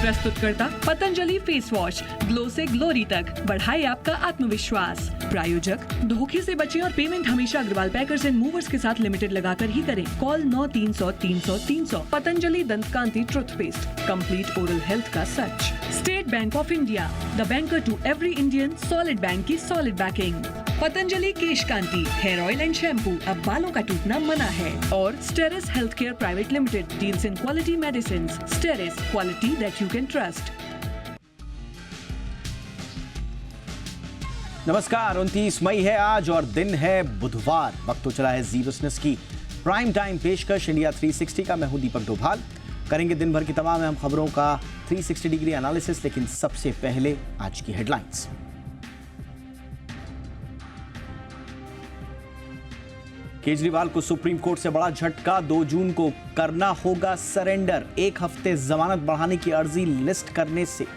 प्रस्तुत करता Patanjali face wash, glow से ग्लोरी तक, बढ़ाए आपका आत्मविश्वास। प्रायोजक, धोखे से बचें और पेमेंट हमेशा अग्रवाल पैकर्स एंड मूवर्स के साथ लिमिटेड लगाकर ही करें। Call 9300 Patanjali Dantkanti toothpaste, complete oral health का सच। State Bank of India, the banker to every Indian, solid bank की solid backing. Patanjali Kesh Kanti, hair oil and shampoo, अब बालों का टूटना मना है। और Steris health care private limited deals in quality medicine. Steris, quality that you can trust. नमस्कार, 29 मई है आज और दिन है बुधवार। वक्त तो चला है जी बिजनेस की प्राइम टाइम पेशकश इंडिया 360 का। मैं हूं दीपक डोभाल। करेंगे दिन भर की तमाम अहम खबरों का 360 डिग्री एनालिसिस, लेकिन सबसे पहले आज की हेडलाइंस। केजरीवाल को सुप्रीम कोर्ट से बड़ा झटका, 2 जून को करना होगा सरेंडर। 1 हफ्ते जमानत बढ़ाने की अर्जी लिस्ट करने से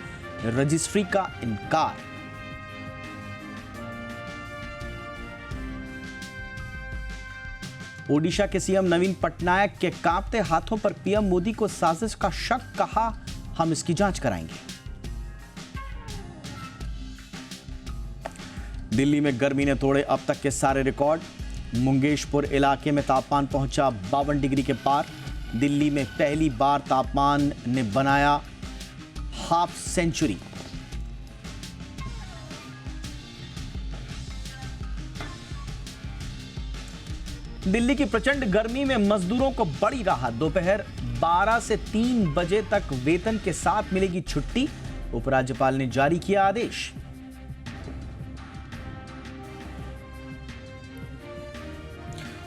रजिस्ट्री का इनकार। ओडिशा के सीएम नवीन पटनायक के कांपते हाथों पर पीएम मोदी को साजिश का शक, कहा हम इसकी जांच कराएंगे। दिल्ली में गर्मी ने तोड़े अब तक के सारे रिकॉर्ड। मुंगेशपुर इलाके में तापमान पहुंचा 52 डिग्री के पार। दिल्ली में पहली बार तापमान ने बनाया हाफ सेंचुरी। दिल्ली की प्रचंड गर्मी में मजदूरों को बड़ी राहत। दोपहर 12 से 3 बजे तक वेतन के साथ मिलेगी छुट्टी। उपराज्यपाल ने जारी किया आदेश।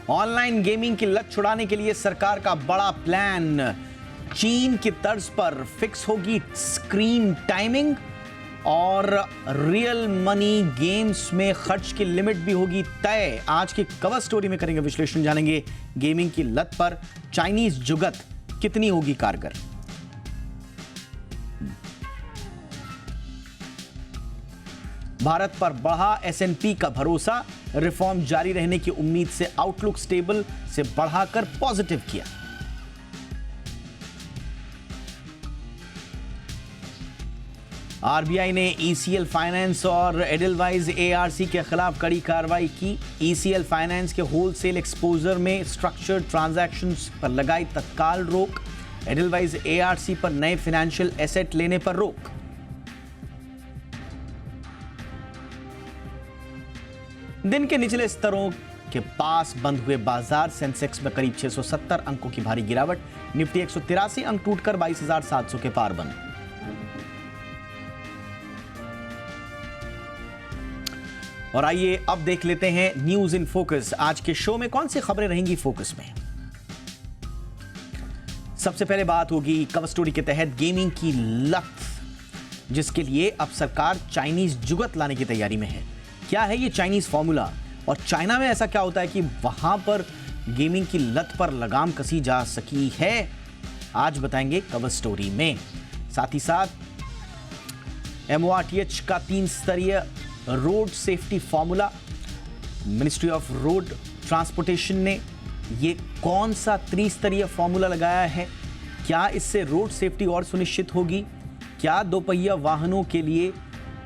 ऑनलाइन गेमिंग की लत छुड़ाने के लिए सरकार का बड़ा प्लान। चीन की तर्ज पर फिक्स होगी स्क्रीन टाइमिंग और रियल मनी गेम्स में खर्च की लिमिट भी होगी तय। आज की कवर स्टोरी में करेंगे विश्लेषण, जानेंगे गेमिंग की लत पर चाइनीज जुगत कितनी होगी कारगर। भारत पर बढ़ा एस&पी का भरोसा। रिफॉर्म जारी रहने की उम्मीद से आउटलुक स्टेबल से बढ़ाकर पॉजिटिव किया। आरबीआई ने ईसीएल फाइनेंस और एडलवाइज एआरसी के खिलाफ कड़ी कार्रवाई की। ईसीएल फाइनेंस के होलसेल एक्सपोजर में स्ट्रक्चर्ड ट्रांजैक्शंस पर लगाई तत्काल रोक। एडलवाइज एआरसी पर नए फाइनेंशियल एसेट लेने पर रोक। दिन के निचले स्तरों के पास बंद हुए बाजार। सेंसेक्स में करीब 670 अंकों की भारी गिरावट। निफ्टी 183 अंक टूटकर 22,700 के पार बंद। और आइए अब देख लेते हैं न्यूज इन फोकस। आज के शो में कौन सी खबरें रहेंगी फोकस में। सबसे पहले बात होगी कवर स्टोरी के तहत गेमिंग की लत, जिसके लिए अब सरकार चाइनीज जुगत लाने की तैयारी में है। क्या है ये चाइनीज फॉर्मूला और चाइना में ऐसा क्या होता है कि वहां पर गेमिंग की लत पर लगाम कसी जा सकी है, आज बताएंगे कवर स्टोरी में। साथ ही साथ MORTH का 3 स्तरीय road safety formula, ministry of road transportation ने ये कौन सा त्रिस्तरीय फॉर्मूला लगाया है। क्या इससे रोड सेफ्टी और सुनिश्चित होगी? क्या दोपहिया वाहनों के लिए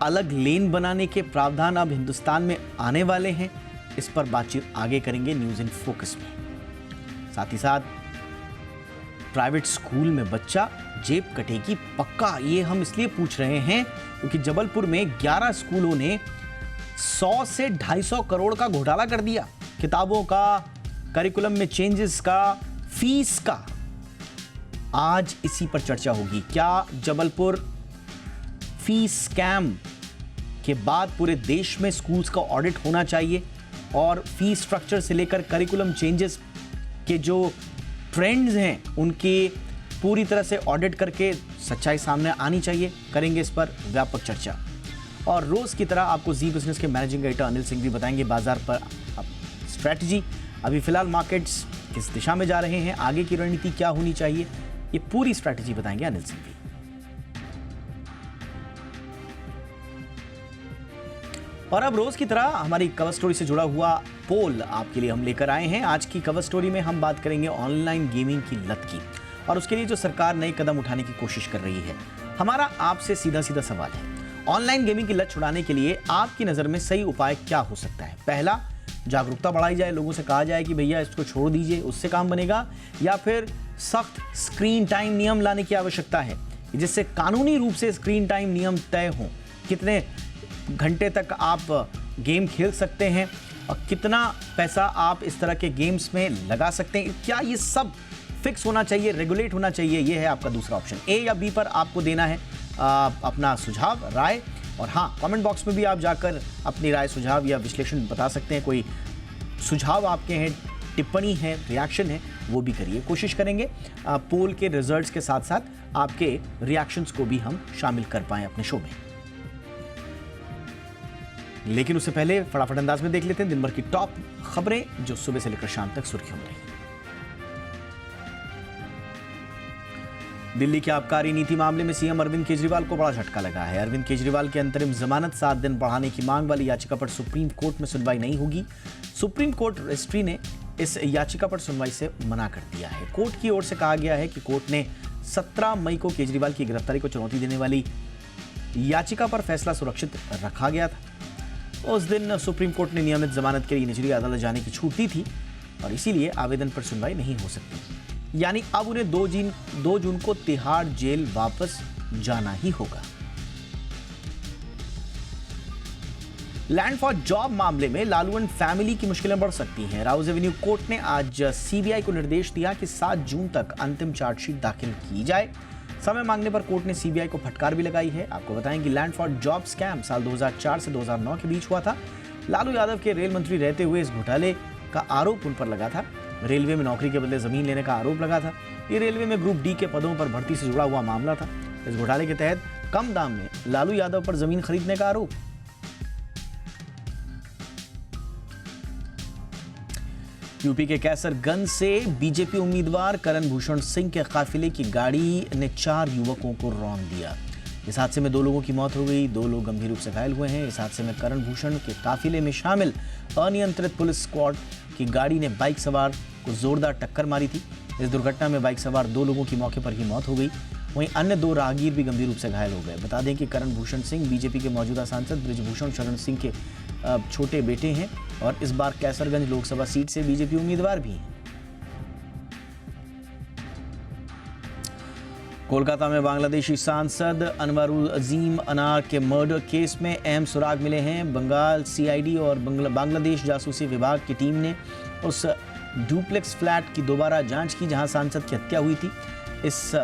अलग लेन बनाने के प्रावधान अब हिंदुस्तान में आने वाले हैं? इस पर बातचीत आगे करेंगे न्यूज इन फोकस में। साथ ही साथ प्राइवेट स्कूल में बच्चा जेब कटेगी पक्का, ये हम इसलिए पूछ रहे हैं क्योंकि जबलपुर में 11 स्कूलों ने 100 से 250 करोड़ का घोटाला कर दिया। किताबों का, करिकुलम में चेंजेस का, फीस का। आज इसी पर चर्चा होगी। क्या जबलपुर फीस स्कैम के बाद पूरे देश में स्कूल्स का ऑडिट होना चाहिए और फीस स्ट्रक्चर से लेकर करिकुलम चेंजेस के जो ट्रेंड्स हैं उनके पूरी तरह से ऑडिट करके सच्चाई सामने आनी चाहिए। करेंगे इस पर व्यापक चर्चा। और रोज की तरह आपको जी बिजनेस के मैनेजिंग एडिटर अनिल सिंह भी बताएंगे बाजार पर स्ट्रैटेजी। अभी फिलहाल मार्केट्स किस दिशा में जा रहे हैं, आगे की रणनीति क्या होनी चाहिए, ये पूरी स्ट्रैटेजी बताएंगे अनिल सिंह भी। और अब रोज की तरह हमारी कवर स्टोरी से जुड़ा हुआ पोल आपके लिए हम लेकर आए हैं। आज की कवर स्टोरी में हम बात करेंगे ऑनलाइन गेमिंग की लत की और उसके लिए जो सरकार नए कदम उठाने की कोशिश कर रही है। हमारा आपसे सीधा सीधा सवाल है, ऑनलाइन गेमिंग की लत छुड़ाने के लिए आपकी नज़र में सही उपाय क्या हो सकता है? पहला, जागरूकता बढ़ाई जाए, लोगों से कहा जाए कि भैया इसको छोड़ दीजिए, उससे काम बनेगा, या फिर सख्त स्क्रीन टाइम नियम लाने की आवश्यकता है जिससे कानूनी रूप से स्क्रीन टाइम नियम तय हों, कितने घंटे तक आप गेम खेल सकते हैं और कितना पैसा आप इस तरह के गेम्स में लगा सकते हैं, क्या ये सब फिक्स होना चाहिए, रेगुलेट होना चाहिए? ये है आपका दूसरा ऑप्शन। ए या बी पर आपको देना है अपना सुझाव, राय, और हाँ, कमेंट बॉक्स में भी आप जाकर अपनी राय, सुझाव या विश्लेषण बता सकते हैं। कोई सुझाव आपके हैं, टिप्पणी है, रिएक्शन है, वो भी करिए। कोशिश करेंगे पोल के रिजल्ट्स के साथ साथ आपके रिएक्शंस को भी हम शामिल कर पाएं अपने शो में। लेकिन उससे पहले फटाफट अंदाज में देख लेते हैं दिन भर की टॉप खबरें जो सुबह से लेकर शाम तक सुर्खियों में रही। दिल्ली के आबकारी नीति मामले में सीएम अरविंद केजरीवाल को बड़ा झटका लगा है। अरविंद केजरीवाल की अंतरिम जमानत 7 दिन बढ़ाने की मांग वाली याचिका पर सुप्रीम कोर्ट में सुनवाई नहीं होगी। सुप्रीम कोर्ट रजिस्ट्री ने इस याचिका पर सुनवाई से मना कर दिया है। कोर्ट की ओर से कहा गया है कि कोर्ट ने 17 मई को केजरीवाल की गिरफ्तारी को चुनौती देने वाली याचिका पर फैसला सुरक्षित रखा गया था। उस दिन सुप्रीम कोर्ट ने नियमित जमानत के लिए निचली अदालत जाने की छूट दी थी और इसीलिए आवेदन पर सुनवाई नहीं हो सकती। यानी अब उन्हें 2 जून को तिहाड़ जेल वापस जाना ही होगा। लैंड फॉर जॉब मामले में लालू एंड फैमिली की मुश्किलें बढ़ सकती हैं। राउज एवेन्यू कोर्ट ने आज सीबीआई को निर्देश दिया कि 7 जून तक अंतिम चार्जशीट दाखिल की जाए। समय मांगने पर कोर्ट ने सीबीआई को फटकार भी लगाई है। आपको बताएं कि लैंड फॉर जॉब स्कैम साल 2004 से 2009 के बीच हुआ था। लालू यादव के रेल मंत्री रहते हुए इस घोटाले का आरोप उन पर लगा था। रेलवे में नौकरी के बदले जमीन लेने का आरोप लगा था। ये रेलवे में ग्रुप डी के पदों पर भर्ती से जुड़ा हुआ मामला था। इस घोटाले के तहत कम दाम में लालू यादव पर जमीन खरीदने का आरोप। यूपी के कैसरगंज से बीजेपी उम्मीदवार करण भूषण सिंह के काफिले की गाड़ी ने 4 युवकों को रौंद दिया। इस हादसे में 2 लोगों की मौत हो गई, 2 लोग गंभीर रूप से घायल हुए हैं। इस हादसे में करण भूषण के काफिले में शामिल अनियंत्रित पुलिस स्क्वाड की गाड़ी ने बाइक सवार को जोरदार टक्कर मारी थी। इस दुर्घटना में बाइक सवार 2 लोगों की मौके पर ही मौत हो गई, वहीं अन्य 2 राहगीर भी गंभीर रूप से घायल हो गए। बता दें कि करण भूषण सिंह बीजेपी के मौजूदा सांसद बृजभूषण शरण सिंह के छोटे बेटे हैं और इस बार कैसरगंज लोकसभा सीट से बीजेपी उम्मीदवार भी हैं। कोलकाता में बांग्लादेशी सांसद अनवरुल अजीम अनार के मर्डर केस में अहम सुराग मिले हैं। बंगाल सीआईडी और बांग्लादेश जासूसी विभाग की टीम ने उस डुप्लेक्स फ्लैट की दोबारा जांच की जहां सांसद की हत्या हुई थी। इस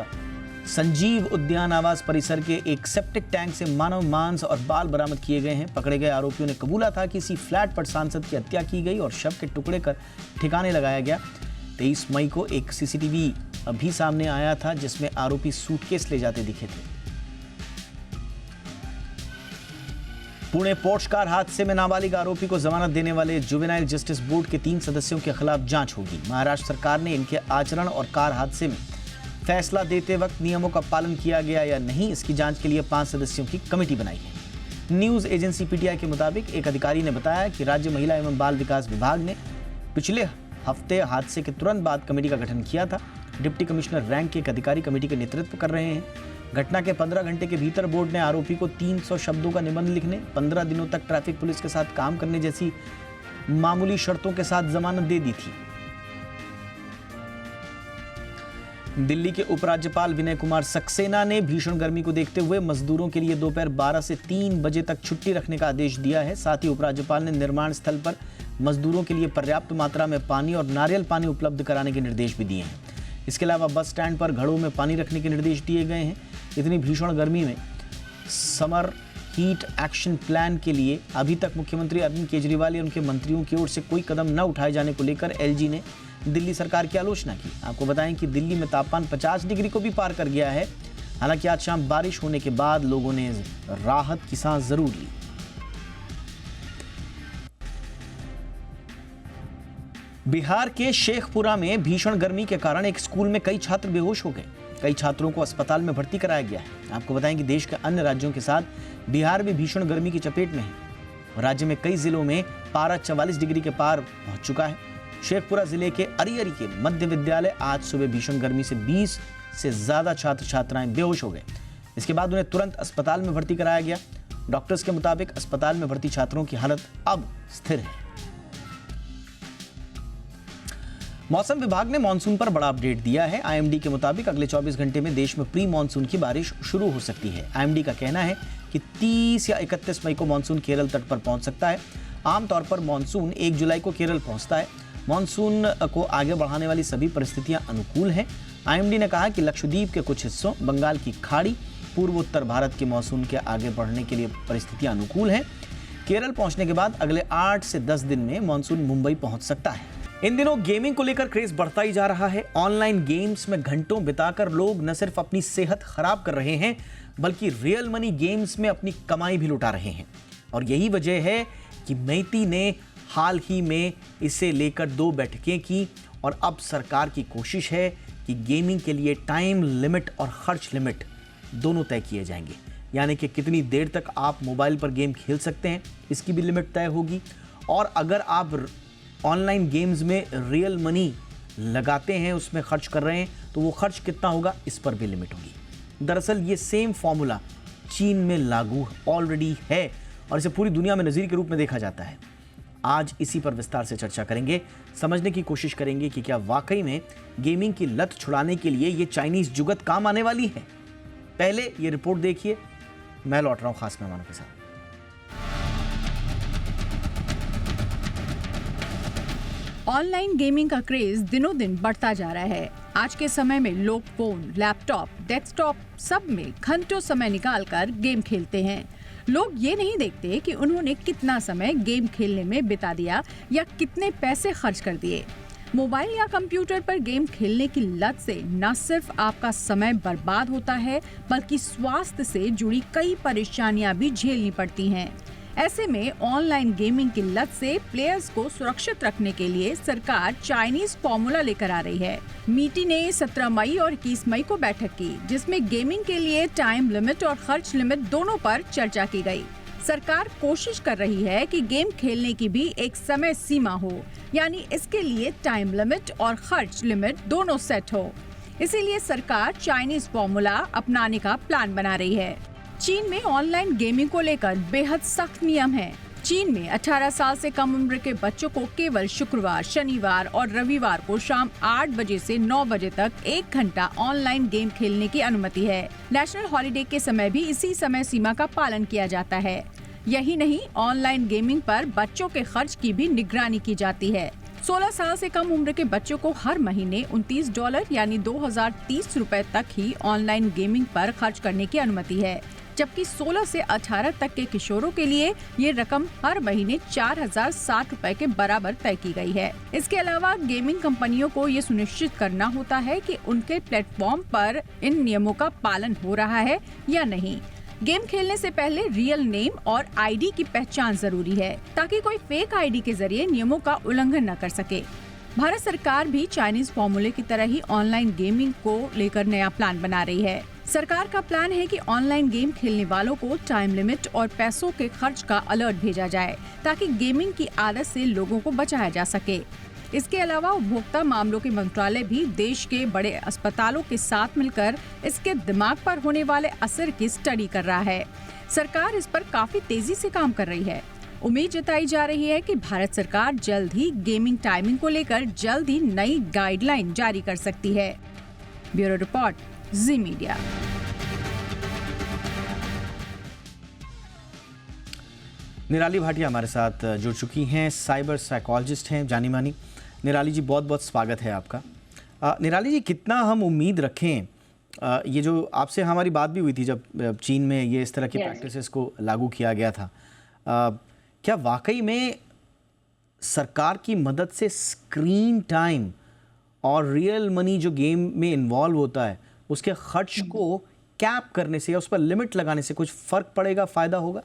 संजीव उद्यान आवास परिसर के एक सेप्टिक टैंक से मानव मांस और बाल बरामद किए गए हैं। पकड़े गए आरोपियों ने कबूला था कि इसी फ्लैट पर सांसद की हत्या की गई और शव के टुकड़े कर ठिकाने लगाया गया। 23 मई को एक सीसीटीवी भी सामने आया था जिसमें आरोपी सूटकेस ले जाते दिखे थे। पुणे पोर्श कार हादसे में नाबालिग आरोपी को जमानत देने वाले जुवेनाइल जस्टिस बोर्ड के 3 सदस्यों के खिलाफ जांच होगी। महाराष्ट्र सरकार ने इनके आचरण और कार हादसे में फैसला देते वक्त नियमों का पालन किया गया या नहीं, इसकी जांच के लिए 5 सदस्यों की कमेटी बनाई है। न्यूज एजेंसी पीटीआई के मुताबिक एक अधिकारी ने बताया कि राज्य महिला एवं बाल विकास विभाग ने पिछले हफ्ते हादसे के तुरंत बाद कमेटी का गठन किया था। डिप्टी कमिश्नर रैंक के एक अधिकारी कमेटी का नेतृत्व कर रहे हैं। घटना के 15 घंटे के भीतर बोर्ड ने आरोपी को 300 शब्दों का निबंध लिखने, 15 दिनों तक ट्रैफिक पुलिस के साथ काम करने जैसी मामूली शर्तों के साथ जमानत दे दी थी। दिल्ली के उपराज्यपाल विनय कुमार सक्सेना ने भीषण गर्मी को देखते हुए मजदूरों के लिए दोपहर 12 से 3 बजे तक छुट्टी रखने का आदेश दिया है। साथ ही उपराज्यपाल ने निर्माण स्थल पर मजदूरों के लिए पर्याप्त मात्रा में पानी और नारियल पानी उपलब्ध कराने के निर्देश भी दिए हैं। इसके अलावा बस स्टैंड पर घड़ों में पानी रखने के निर्देश दिए गए हैं। इतनी भीषण गर्मी में समर हीट एक्शन प्लान के लिए अभी तक मुख्यमंत्री अरविंद केजरीवाल या उनके मंत्रियों की ओर से कोई कदम न उठाए जाने को लेकर एलजी ने दिल्ली सरकार की आलोचना की। आपको बताएं कि दिल्ली में तापमान 50 डिग्री को भी पार कर गया है। हालांकि आज शाम बारिश होने के बाद लोगों ने राहत की सांस जरूर ली। बिहार के शेखपुरा में भीषण गर्मी के कारण एक स्कूल में कई छात्र बेहोश हो गए। कई छात्रों को अस्पताल में भर्ती कराया गया है। आपको बताएं कि देश के अन्य राज्यों के साथ बिहार भी भीषण गर्मी की चपेट में है। राज्य में कई जिलों में पारा 44 डिग्री के पार पहुंच चुका है। शेखपुरा जिले के अरियरी के मध्य विद्यालय आज सुबह भीषण गर्मी से 20 से ज्यादा छात्र छात्राएं बेहोश हो गए। इसके बाद उन्हें तुरंत अस्पताल में भर्ती कराया गया। डॉक्टर्स के मुताबिक अस्पताल में भर्ती छात्रों की हालत अब स्थिर है। मौसम विभाग ने मानसून पर बड़ा अपडेट दिया है। आईएमडी के मुताबिक अगले 24 घंटे में देश में प्री मानसून की बारिश शुरू हो सकती है। आईएमडी का कहना है कि 30 या 31 मई को मानसून केरल तट पर पहुंच सकता है। आमतौर पर मानसून 1 जुलाई को केरल पहुंचता है। मानसून को आगे बढ़ाने वाली सभी परिस्थितियां अनुकूल हैं। आईएमडी ने कहा कि लक्षद्वीप के कुछ हिस्सों, बंगाल की खाड़ी, पूर्वोत्तर भारत के मानसून के आगे बढ़ने के लिए परिस्थितियां अनुकूल हैं। केरल पहुंचने के बाद अगले 8 से 10 दिन में मानसून मुंबई पहुंच सकता है। इन दिनों गेमिंग को लेकर क्रेज बढ़ता ही जा रहा है। ऑनलाइन गेम्स में घंटों बिताकर लोग न सिर्फ अपनी सेहत खराब कर रहे हैं, बल्कि रियल मनी गेम्स में अपनी कमाई भी लुटा रहे हैं। और यही वजह है कि मेटी ने हाल ही में इसे लेकर 2 बैठकें की और अब सरकार की कोशिश है कि गेमिंग के लिए टाइम लिमिट और खर्च लिमिट दोनों तय किए जाएंगे। यानी कि कितनी देर तक आप मोबाइल पर गेम खेल सकते हैं, इसकी भी लिमिट तय होगी। और अगर आप ऑनलाइन गेम्स में रियल मनी लगाते हैं, उसमें खर्च कर रहे हैं, तो वो खर्च कितना होगा, इस पर भी लिमिट होगी। दरअसल ये सेम फॉर्मूला चीन में लागू ऑलरेडी है और इसे पूरी दुनिया में नज़ीर के रूप में देखा जाता है। आज इसी पर विस्तार से चर्चा करेंगे, समझने की कोशिश करेंगे कि क्या वाकई में गेमिंग की लत छुड़ाने के लिए ये चाइनीज जुगत काम आने वाली है। पहले ये रिपोर्ट देखिए, मैं लौट रहा हूं खास मेहमानों के साथ। ऑनलाइन गेमिंग का क्रेज दिनों दिन बढ़ता जा रहा है। आज के समय में लोग फोन, लैपटॉप, डेस्कटॉप सब में घंटों समय निकालकर गेम खेलते हैं। लोग ये नहीं देखते कि उन्होंने कितना समय गेम खेलने में बिता दिया या कितने पैसे खर्च कर दिए। मोबाइल या कंप्यूटर पर गेम खेलने की लत से न सिर्फ आपका समय बर्बाद होता है, बल्कि स्वास्थ्य से जुड़ी कई परेशानियां भी झेलनी पड़ती हैं। ऐसे में ऑनलाइन गेमिंग की लत से प्लेयर्स को सुरक्षित रखने के लिए सरकार चाइनीज फॉर्मूला लेकर आ रही है। मीटी ने 17 मई और 21 मई को बैठक की, जिसमें गेमिंग के लिए टाइम लिमिट और खर्च लिमिट दोनों पर चर्चा की गई। सरकार कोशिश कर रही है कि गेम खेलने की भी एक समय सीमा हो, यानी इसके लिए टाइम लिमिट और खर्च लिमिट दोनों सेट हो। इसीलिए सरकार चाइनीज फॉर्मूला अपनाने का प्लान बना रही है। चीन में ऑनलाइन गेमिंग को लेकर बेहद सख्त नियम है। चीन में 18 साल से कम उम्र के बच्चों को केवल शुक्रवार, शनिवार और रविवार को शाम 8 बजे से 9 बजे तक 1 घंटा ऑनलाइन गेम खेलने की अनुमति है। नेशनल हॉलिडे के समय भी इसी समय सीमा का पालन किया जाता है। यही नहीं, ऑनलाइन गेमिंग पर बच्चों के खर्च की भी निगरानी की जाती है। 16 साल से कम उम्र के बच्चों को हर महीने $29 यानी 2030 रुपए तक ही ऑनलाइन गेमिंग पर खर्च करने की अनुमति है, जबकि 16 से 18 तक के किशोरों के लिए ये रकम हर महीने 4060 रुपए के बराबर तय की गई है। इसके अलावा गेमिंग कंपनियों को ये सुनिश्चित करना होता है कि उनके प्लेटफॉर्म पर इन नियमों का पालन हो रहा है या नहीं। गेम खेलने से पहले रियल नेम और आईडी की पहचान जरूरी है, ताकि कोई फेक आईडी के जरिए नियमों का उल्लंघन न कर सके। भारत सरकार भी चाइनीज फॉर्मूले की तरह ही ऑनलाइन गेमिंग को लेकर नया प्लान बना रही है। सरकार का प्लान है कि ऑनलाइन गेम खेलने वालों को टाइम लिमिट और पैसों के खर्च का अलर्ट भेजा जाए, ताकि गेमिंग की आदत से लोगों को बचाया जा सके। इसके अलावा उपभोक्ता मामलों के मंत्रालय भी देश के बड़े अस्पतालों के साथ मिलकर इसके दिमाग पर होने वाले असर की स्टडी कर रहा है। सरकार इस पर काफी तेजी से काम कर रही है। उम्मीद जताई जा रही है कि भारत सरकार जल्द ही गेमिंग टाइमिंग को लेकर जल्द ही नई गाइडलाइन जारी कर सकती है। ब्यूरो रिपोर्ट, जी मीडिया। निराली भाटिया हमारे साथ जुड़ चुकी हैं, साइबर साइकोलॉजिस्ट हैं जानी मानी। निराली जी, बहुत बहुत स्वागत है आपका। निराली जी, कितना हम उम्मीद रखें, ये जो आपसे हमारी बात भी हुई थी जब चीन में ये इस तरह की प्रैक्टिसेस को लागू किया गया था, क्या वाकई में सरकार की मदद से स्क्रीन टाइम और रियल मनी जो गेम में इन्वॉल्व होता है उसके खर्च को कैप करने से या उस पर लिमिट लगाने से कुछ फर्क पड़ेगा, फायदा होगा?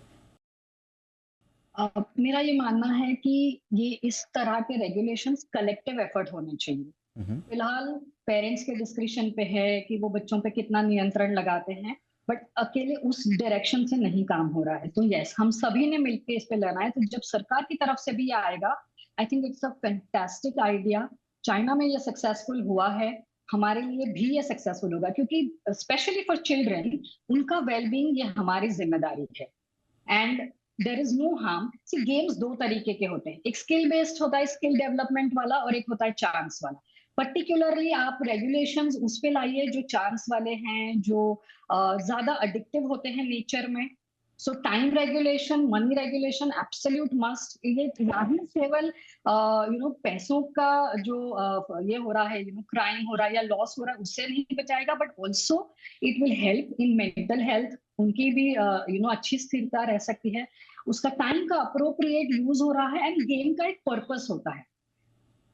मेरा ये मानना है कि ये इस तरह के रेगुलेशंस कलेक्टिव एफर्ट होने चाहिए। फिलहाल पेरेंट्स के डिस्क्रिप्शन पे है कि वो बच्चों पे कितना नियंत्रण लगाते हैं, बट अकेले उस डायरेक्शन से नहीं काम हो रहा है। तो यस, हम सभी ने मिलकर इस पे लड़ना है। तो जब सरकार की तरफ से भी ये आएगा, I think it's a fantastic idea. China में ये सक्सेसफुल हुआ है, हमारे लिए भी ये सक्सेसफुल होगा, क्योंकि स्पेशली फॉर चिल्ड्रन उनका वेलबींग ये हमारी जिम्मेदारी है। And there is no harm. See games दो तरीके के होते हैं, एक स्किल बेस्ड होता है, स्किल डेवलपमेंट वाला, और एक होता है चांस वाला। पर्टिकुलरली आप रेगुलेशंस उस पे लाइए जो चांस वाले हैं, जो ज्यादा एडिक्टिव होते हैं नेचर में। सो time regulation, money regulation absolute must. ये ना ही केवल पैसों का जो ये हो रहा है, क्राइम हो रहा है या लॉस हो रहा है, उससे नहीं बचाएगा, but also it will help in mental health. उनकी भी अच्छी स्थिरता रह सकती है। उसका टाइम का अप्रोप्रिएट यूज हो रहा है, एंड गेम का एक पर्पस होता है।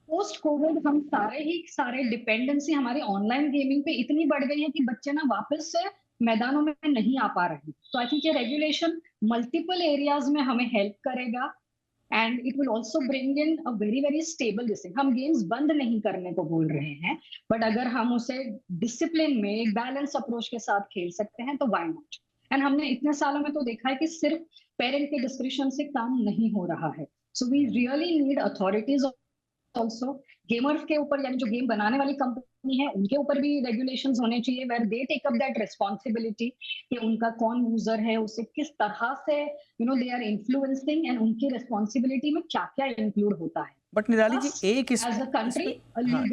पोस्ट कोविड हम सारे डिपेंडेंसी हमारी ऑनलाइन गेमिंग पे इतनी बढ़ गई है कि बच्चे ना वापस से मैदानों में नहीं आ पा रहे हैं। तो आई थिंक ये रेगुलेशन मल्टीपल एरियाज में हमें हेल्प करेगा, and it will also bring in a very very stable this. हम गेम्स बंद नहीं करने को बोल रहे हैं, बट अगर हम उसे डिसिप्लिन में एक बैलेंस अप्रोच के साथ खेल सकते हैं तो व्हाई नॉट। एंड हमने इतने सालों में तो देखा है कि सिर्फ पेरेंट के डिस्क्रिप्शन से काम नहीं हो रहा है। So we really need authorities also. Gamers के ऊपर, यानी जो गेम बनाने वाली कंपनी है, उनके ऊपर भी रेगुलेशंस होने चाहिए, where they take up that responsibility कि उनका कौन यूजर है, उसे किस तरह से दे आर इन्फ्लुएंसिंग, एंड उनकी रिस्पॉन्सिबिलिटी में क्या क्या इंक्लूड होता है। बट निराली जी एक एज अ कंट्री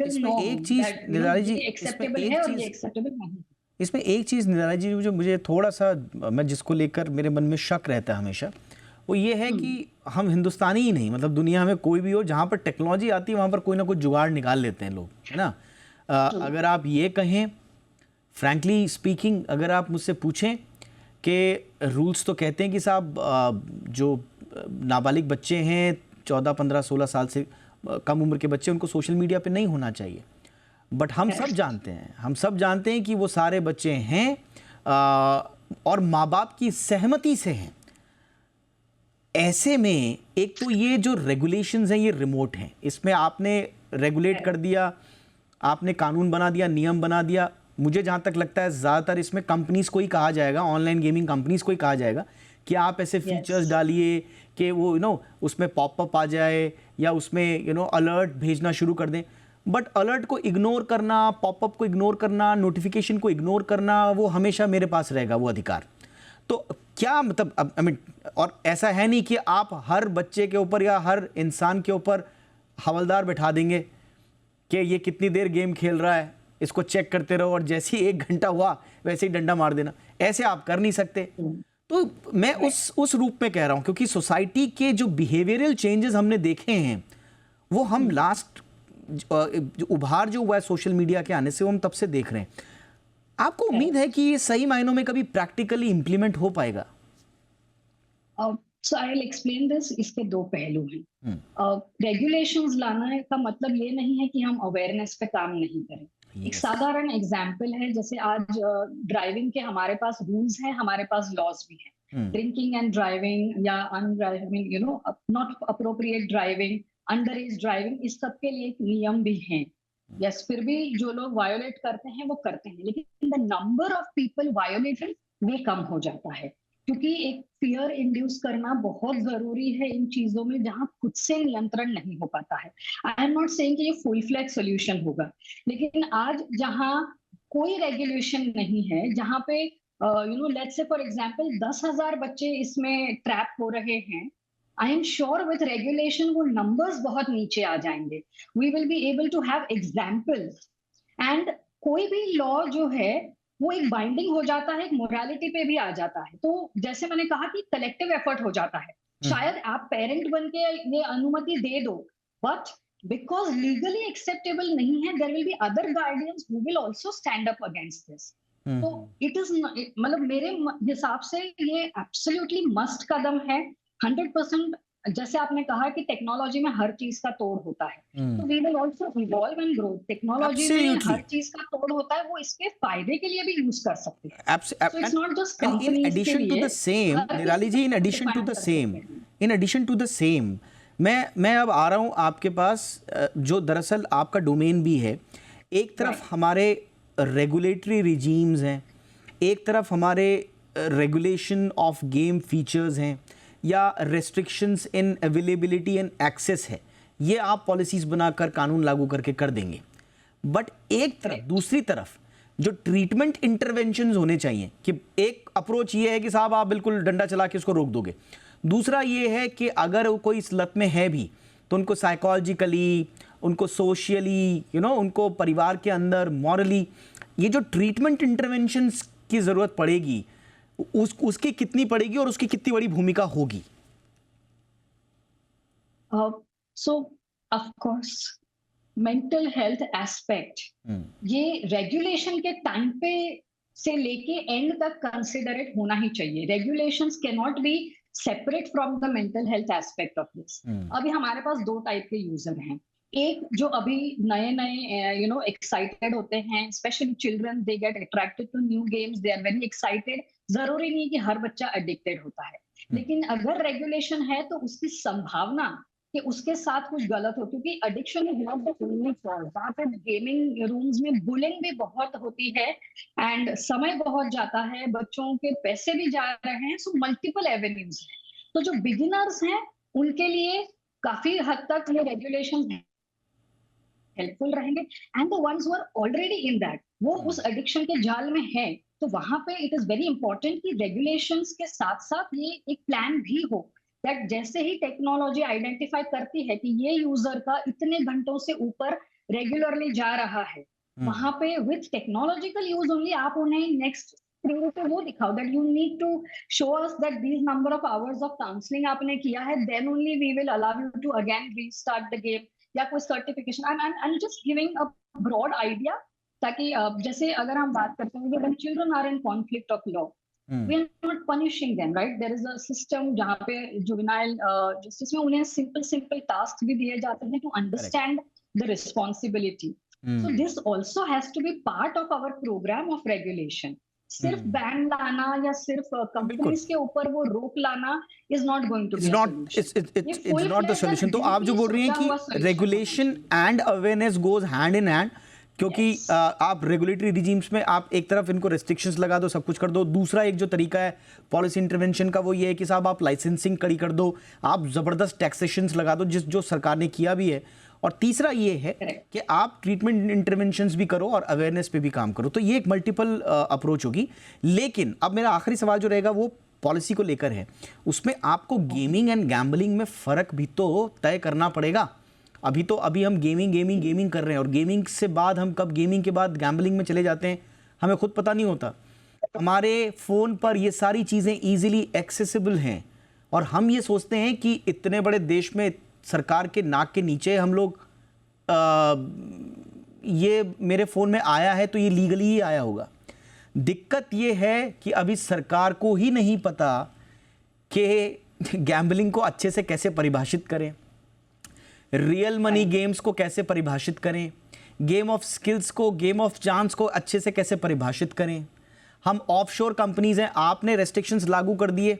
इसमें एक चीज निराली जी एक्सेप्टेबल है और ये एक्सेप्टेबल नहीं। इसमें एक चीज निराली जी जो मुझे थोड़ा सा, मैं जिसको लेकर मेरे मन में शक रहता है हमेशा, वो ये है कि हम हिंदुस्तानी ही नहीं, मतलब दुनिया में कोई भी हो, जहाँ पर टेक्नोलॉजी आती है वहाँ पर कोई ना कोई जुगाड़ निकाल लेते हैं लोग, है ना। अगर आप ये कहें, फ्रैंकली स्पीकिंग, अगर आप मुझसे पूछें कि रूल्स तो कहते हैं कि साहब जो नाबालिग बच्चे हैं 14, 15, 16 साल से कम उम्र के बच्चे, उनको सोशल मीडिया पे नहीं होना चाहिए। बट हम सब जानते हैं कि वो सारे बच्चे हैं और माँ बाप की सहमति से हैं। ऐसे में एक तो ये जो रेगुलेशंस हैं ये रिमोट हैं, इसमें आपने रेगुलेट कर दिया, आपने कानून बना दिया, नियम बना दिया। मुझे जहाँ तक लगता है ज़्यादातर इसमें कंपनीज़ को ही कहा जाएगा, ऑनलाइन गेमिंग कंपनीज़ को ही कहा जाएगा कि आप ऐसे फीचर्स डालिए कि वो उसमें पॉपअप आ जाए या उसमें अलर्ट भेजना शुरू कर दें। बट अलर्ट को इग्नोर करना, पॉपअप को इग्नोर करना, नोटिफिकेशन को इग्नोर करना, वो हमेशा मेरे पास रहेगा वो अधिकार। तो क्या मतलब और ऐसा है नहीं कि आप हर बच्चे के ऊपर या हर इंसान के ऊपर हवलदार बैठा देंगे कि ये कितनी देर गेम खेल रहा है, इसको चेक करते रहो और जैसे ही 1 घंटा हुआ वैसे ही डंडा मार देना। ऐसे आप कर नहीं सकते। तो मैं उस रूप में कह रहा हूं, क्योंकि सोसाइटी के जो बिहेवियरल चेंजेस हमने देखे हैं वो हम लास्ट उभार जो हुआ है सोशल मीडिया के आने से, वो हम तब से देख रहे हैं। आपको उम्मीद है कि ये सही मायनों में कभी प्रैक्टिकली इंप्लीमेंट हो पाएगा? So I'll explain this. इसके 2 पहलू हैं। रेगुलेशंस लाने का मतलब ये नहीं है कि हम अवेयरनेस पे काम नहीं करें। एक साधारण एग्जांपल है, जैसे आज ड्राइविंग के हमारे पास रूल्स हैं, हमारे पास लॉज भी हैं। ड्रिंकिंग एंड ड्राइविंग या undriving, not appropriate driving, under age driving, इस सब के लिए नियम भी हैं। यस, फिर भी जो लोग वायोलेट करते हैं वो करते हैं, लेकिन the number of people violated वे कम हो जाता है, क्योंकि एक फियर इंड्यूस करना बहुत जरूरी है इन चीजों में जहां खुद से नियंत्रण नहीं हो पाता है। आई एम नॉट सेइंग कि ये फुल फ्लैग सोल्यूशन होगा, लेकिन आज जहां कोई रेगुलेशन नहीं है, जहां पे लेट्स से फॉर एग्जांपल 10,000 बच्चे इसमें ट्रैप हो रहे हैं, I am sure with regulation वो नंबर्स बहुत नीचे आ जाएंगे। We will be able to have examples, and कोई भी लॉ जो है वो एक बाइंडिंग हो जाता है, एक मोरालिटी पे भी आ जाता है। तो जैसे मैंने कहा कि कलेक्टिव एफर्ट हो जाता है। शायद आप पेरेंट बन के ये अनुमति दे दो, बट बिकॉज लीगली एक्सेप्टेबल नहीं है, there will be other guardians who will also stand up against this. तो इट इज, मतलब मेरे हिसाब से ये एब्सोल्युटली मस्ट कदम है। 100%, जैसे आपने कहा कि टेक्नोलॉजी में हर चीज का तोड़ होता है, तो we will also evolve and grow. Technology में हर चीज का तोड़ होता है, वो इसके फायदे के लिए भी यूज कर सकते हैं। So it's not just companies in addition to the same, निराली जी, in addition to the same, मैं अब आ रहा हूँ आपके पास, जो दरअसल आपका डोमेन भी है। एक तरफ हमारे रेगुलेटरी रिजीम्स हैं, एक तरफ हमारे रेगुलेशन ऑफ गेम फीचर्स हैं या restrictions in availability and access है, ये आप पॉलिसीज़ बनाकर कानून लागू करके कर देंगे। बट दूसरी तरफ जो ट्रीटमेंट इंटरवेंशंस होने चाहिए कि एक अप्रोच ये है कि साहब आप बिल्कुल डंडा चला के उसको रोक दोगे, दूसरा ये है कि अगर वो कोई इस लत में है भी तो उनको साइकोलॉजिकली, उनको सोशली, उनको परिवार के अंदर मॉरली, ये जो ट्रीटमेंट इंटरवेंशंस की ज़रूरत पड़ेगी उसकी कितनी पड़ेगी और उसकी कितनी बड़ी भूमिका होगी? सो of course mental health aspect ये रेगुलेशन के टाइम पे से लेके एंड तक कंसिडरेट होना ही चाहिए. Regulations can not be separate from the mental health aspect of this. अभी हमारे पास दो टाइप के यूजर हैं. एक जो अभी नए नए एक्साइटेड होते हैं, specially children, they get attracted to new games, they are very excited. जरूरी नहीं कि हर बच्चा एडिक्टेड होता है, लेकिन अगर रेगुलेशन है तो उसकी संभावना कि उसके साथ कुछ गलत हो, क्योंकि addiction is not the only cause. वहाँ पे गेमिंग रूम्स में बुलिंग भी बहुत होती है एंड समय बहुत जाता है, बच्चों के पैसे भी जा रहे हैं. सो मल्टीपल एवेन्यूज हैं. तो जो बिगिनर्स हैं उनके लिए काफी हद तक ये रेगुलेशन हेल्पफुल रहेंगे. And the ones who are already in that, वो उस एडिक्शन के जाल में है, तो वहां पे इट इज वेरी इंपॉर्टेंट कि रेगुलेशंस के साथ साथ ये एक प्लान भी हो दैट जैसे ही टेक्नोलॉजी आइडेंटिफाई करती है कि ये यूजर का इतने घंटों से ऊपर रेगुलरली जा रहा है, वहां पे विथ टेक्नोलॉजिकल यूज ओनली आप उन्हें नेक्स्ट स्क्रीन पे वो दिखाओ that you need to show us that these number of hours of counselling आपने किया है, then only we will allow you to again restart the game या कोई certification. I am just giving a broad idea ताकि जैसे अगर हम बात करते हैं when children are in conflict of law, we are not punishing them, right? There is a system जहाँ पे juvenile justice में उन्हें simple tasks भी दिए जाते हैं to understand the responsibility. So this also has to be part of our program of regulation. सिर्फ ban लाना या सिर्फ कंपनीज के ऊपर वो रोक लाना is not going to be it's not the solution. तो आप जो बोल रही हैं कि regulation and awareness goes hand in hand, क्योंकि आप रेगुलेटरी रिजीम्स में आप एक तरफ इनको रेस्ट्रिक्शंस लगा दो, सब कुछ कर दो. दूसरा एक जो तरीका है पॉलिसी इंटरवेंशन का वो ये है कि साहब आप लाइसेंसिंग कड़ी कर दो, आप ज़बरदस्त टैक्सेशंस लगा दो, जो सरकार ने किया भी है. और तीसरा ये है कि आप ट्रीटमेंट इंटरवेंशंस भी करो और अवेयरनेस पे भी काम करो. तो ये एक मल्टीपल अप्रोच होगी. लेकिन अब मेरा आखिरी सवाल जो रहेगा वो पॉलिसी को लेकर है. उसमें आपको गेमिंग एंड गैम्बलिंग में फ़र्क भी तो तय करना पड़ेगा. अभी हम गेमिंग कर रहे हैं और गेमिंग से बाद हम कब गेमिंग के बाद गैम्बलिंग में चले जाते हैं हमें खुद पता नहीं होता. हमारे फ़ोन पर ये सारी चीज़ें ईजिली एक्सेसिबल हैं और हम ये सोचते हैं कि इतने बड़े देश में सरकार के नाक के नीचे हम लोग ये मेरे फ़ोन में आया है तो ये लीगली ही आया होगा. दिक्कत ये है कि अभी सरकार को ही नहीं पता कि गैम्बलिंग को अच्छे से कैसे परिभाषित करें, रियल मनी गेम्स को कैसे परिभाषित करें, गेम ऑफ स्किल्स को, गेम ऑफ चांस को अच्छे से कैसे परिभाषित करें. हम ऑफशोर कंपनीज हैं, आपने रेस्ट्रिक्शंस लागू कर दिए,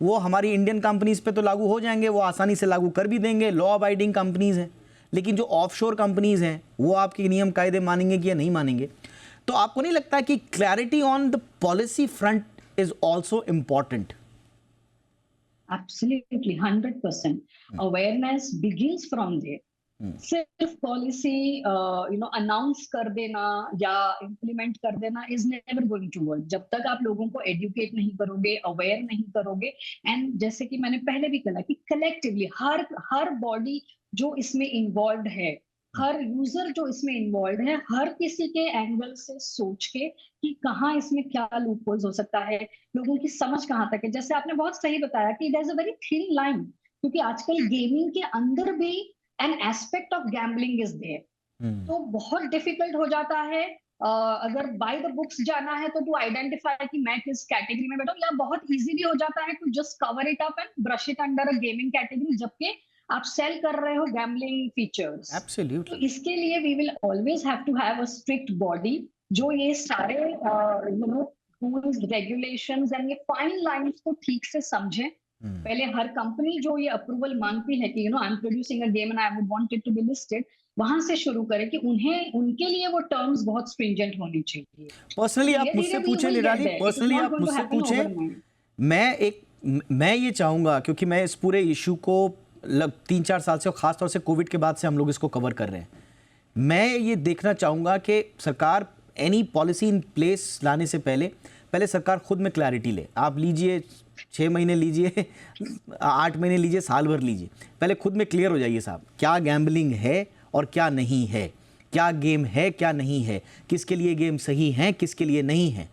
वो हमारी इंडियन कंपनीज पे तो लागू हो जाएंगे, वो आसानी से लागू कर भी देंगे, लॉ अबाइडिंग कंपनीज हैं. लेकिन जो ऑफशोर कंपनीज हैं वो आपके नियम कायदे मानेंगे कि या नहीं मानेंगे. तो आपको नहीं लगता कि clarity on the policy front is also important? Absolutely, 100%. Awareness begins from there. सिर्फ पॉलिसी अनाउंस कर देना या इम्प्लीमेंट कर देना is never going to work जब तक आप लोगों को एजुकेट नहीं करोगे, अवेयर नहीं करोगे. एंड जैसे कि मैंने पहले भी कहा कि कलेक्टिवली हर बॉडी जो इसमें इन्वॉल्व है, हर यूजर जो इसमें इन्वॉल्व है, हर किसी के एंगल से सोच के कि कहाँ इसमें क्या लूप होल्स हो सकता है, लोगों की समझ कहाँ तक है. जैसे आपने बहुत सही बताया कि there is a very thin line, क्योंकि आजकल गेमिंग के अंदर भी an aspect of gambling is there. तो बहुत डिफिकल्ट हो जाता है अगर बाय द बुक्स जाना है तो टू आइडेंटिफाई कि मैं किस कैटेगरी में बैठा हूं, या बहुत इजी भी हो जाता है to just cover it up and brush it under a gaming category, जबकि आप सेल कर रहे हो गैम्बलिंग फीचर्स. एब्सोल्युटली. तो इसके लिए we will always have to have a strict body जो ये सारे रूल्स, रेगुलेशंस एंड ये फाइन लाइंस को ठीक से समझे. पहले हर कंपनी जो ये अप्रूवल मांगती है कि I am producing a game and I would want it to be listed, वहां से शुरू करें कि उनके लिए वो टर्म्स बहुत स्ट्रिंजेंट होनी चाहिए. पर्सनली आप मुझसे पूछे निराली, पर्सनली आप मुझसे पूछे, मैं ये चाहूंगा, क्योंकि मैं इस पूरे इशू को 3-4 साल से, खासतौर से कोविड के बाद से हम लोग इसको कवर कर रहे हैं, मैं ये देखना चाहूँगा कि सरकार एनी पॉलिसी इन प्लेस लाने से पहले सरकार खुद में क्लैरिटी ले। आप लीजिए 6 महीने लीजिए 8 महीने लीजिए, साल भर लीजिए, पहले खुद में क्लियर हो जाइए साहब, क्या गैम्बलिंग है और क्या नहीं है, क्या गेम है क्या नहीं है, किसके लिए गेम सही है किसके लिए नहीं है,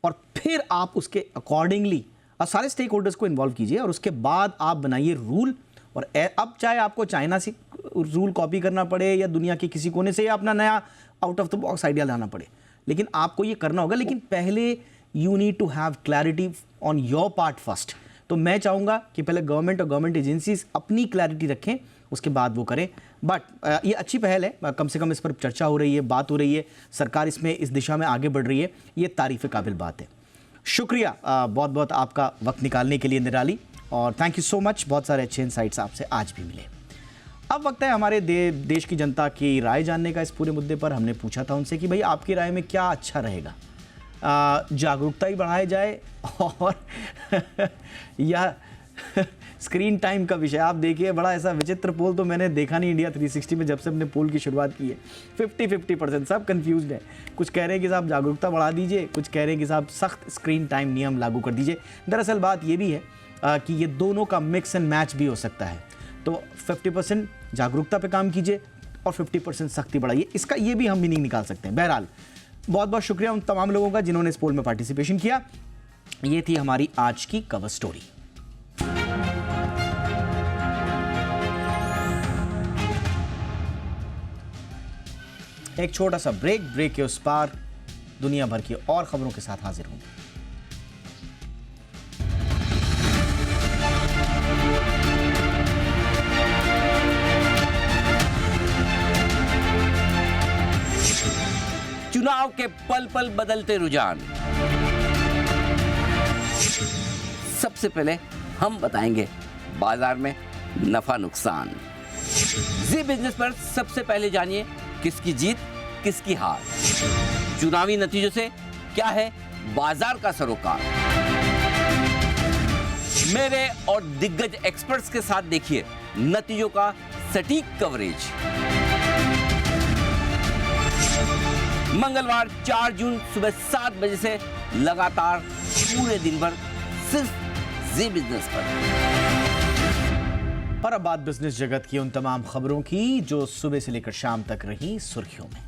और फिर आप उसके अकॉर्डिंगली सारे स्टेक होल्डर्स को इन्वॉल्व कीजिए और उसके बाद आप बनाइए रूल। और अब चाहे आपको चाइना से रूल कॉपी करना पड़े या दुनिया के किसी कोने से या अपना नया out of the box idea लाना पड़े, लेकिन आपको ये करना होगा। लेकिन पहले you need to have clarity on your part first. तो मैं चाहूँगा कि पहले गवर्नमेंट और गवर्नमेंट एजेंसीज अपनी क्लैरिटी रखें, उसके बाद वो करें। बट ये अच्छी पहल है, कम से कम इस पर चर्चा हो रही है, बात हो रही है, सरकार इसमें इस दिशा में आगे बढ़ रही है, ये तारीफ़ काबिल बात है। शुक्रिया बहुत बहुत आपका वक्त निकालने के लिए निराली, और थैंक यू सो मच। बहुत सारे अच्छे इनसाइट्स आपसे आज भी मिले। अब वक्त है हमारे देश की जनता की राय जानने का इस पूरे मुद्दे पर। हमने पूछा था उनसे कि भाई आपकी राय में क्या अच्छा रहेगा, जागरूकता ही बढ़ाई जाए और या स्क्रीन टाइम का विषय। आप देखिए, बड़ा ऐसा विचित्र पोल तो मैंने देखा नहीं इंडिया 360 में, जब से हमने पोल की शुरुआत की है। 50-50% सब कंफ्यूज्ड है। कुछ कह रहे हैं कि साहब जागरूकता बढ़ा दीजिए, कुछ कह रहे हैं कि साहब सख्त स्क्रीन टाइम नियम लागू कर दीजिए। दरअसल बात ये भी है कि ये दोनों का मिक्स एंड मैच भी हो सकता है। तो 50% जागरूकता पे काम कीजिए और 50% सख्ती बढ़ाइए, इसका ये भी हम मीनिंग निकाल सकते हैं। बहरहाल बहुत बहुत शुक्रिया उन तमाम लोगों का जिन्होंने इस पोल में पार्टिसिपेशन किया। ये थी हमारी आज की कवर स्टोरी। एक छोटा सा ब्रेक के उस पार दुनिया भर की और खबरों के साथ हाजिर होंगे। चुनाव के पल पल बदलते रुझान। सबसे पहले हम बताएंगे बाजार में नफा नुकसान। जी बिजनेस पर सबसे पहले जानिए किसकी जीत किसकी हार। चुनावी नतीजों से क्या है बाजार का सरोकार। मेरे और दिग्गज एक्सपर्ट्स के साथ देखिए नतीजों का सटीक कवरेज। मंगलवार 4 जून सुबह 7 बजे से लगातार पूरे दिन भर सिर्फ जी बिजनेस पर। और अब बात बिजनेस जगत की उन तमाम खबरों की जो सुबह से लेकर शाम तक रही सुर्खियों में।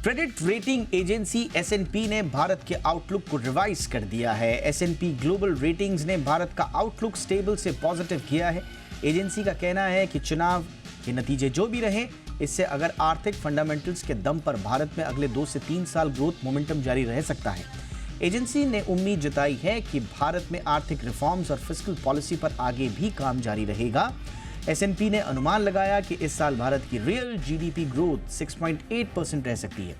क्रेडिट रेटिंग एजेंसी S&P ने भारत के आउटलुक को रिवाइज कर दिया है। S&P ग्लोबल रेटिंग्स ने भारत का आउटलुक स्टेबल से पॉजिटिव किया है। एजेंसी का कहना है कि चुनाव के नतीजे जो भी रहे, इससे अगर आर्थिक फंडामेंटल्स के दम पर भारत में अगले 2 से 3 साल ग्रोथ मोमेंटम जारी रह सकता है। एजेंसी ने उम्मीद जताई है कि भारत में आर्थिक रिफॉर्म्स और फिस्कल पॉलिसी पर आगे भी काम जारी रहेगा। S&P ने अनुमान लगाया कि इस साल भारत की रियल GDP ग्रोथ 6.8% रह सकती है।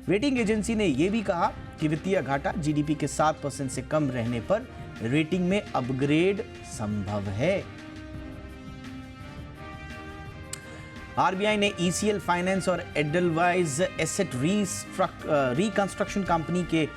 रेटिंग एजेंसी ने यह भी कहा कि वित्तीय घाटा GDP के 7% से कम रहने पर रेटिंग में अपग्रेड संभव है। RBI ने ECL फाइनेंस और एडलवाइज एसेट रिकंस्ट्रक्शन कंपनी के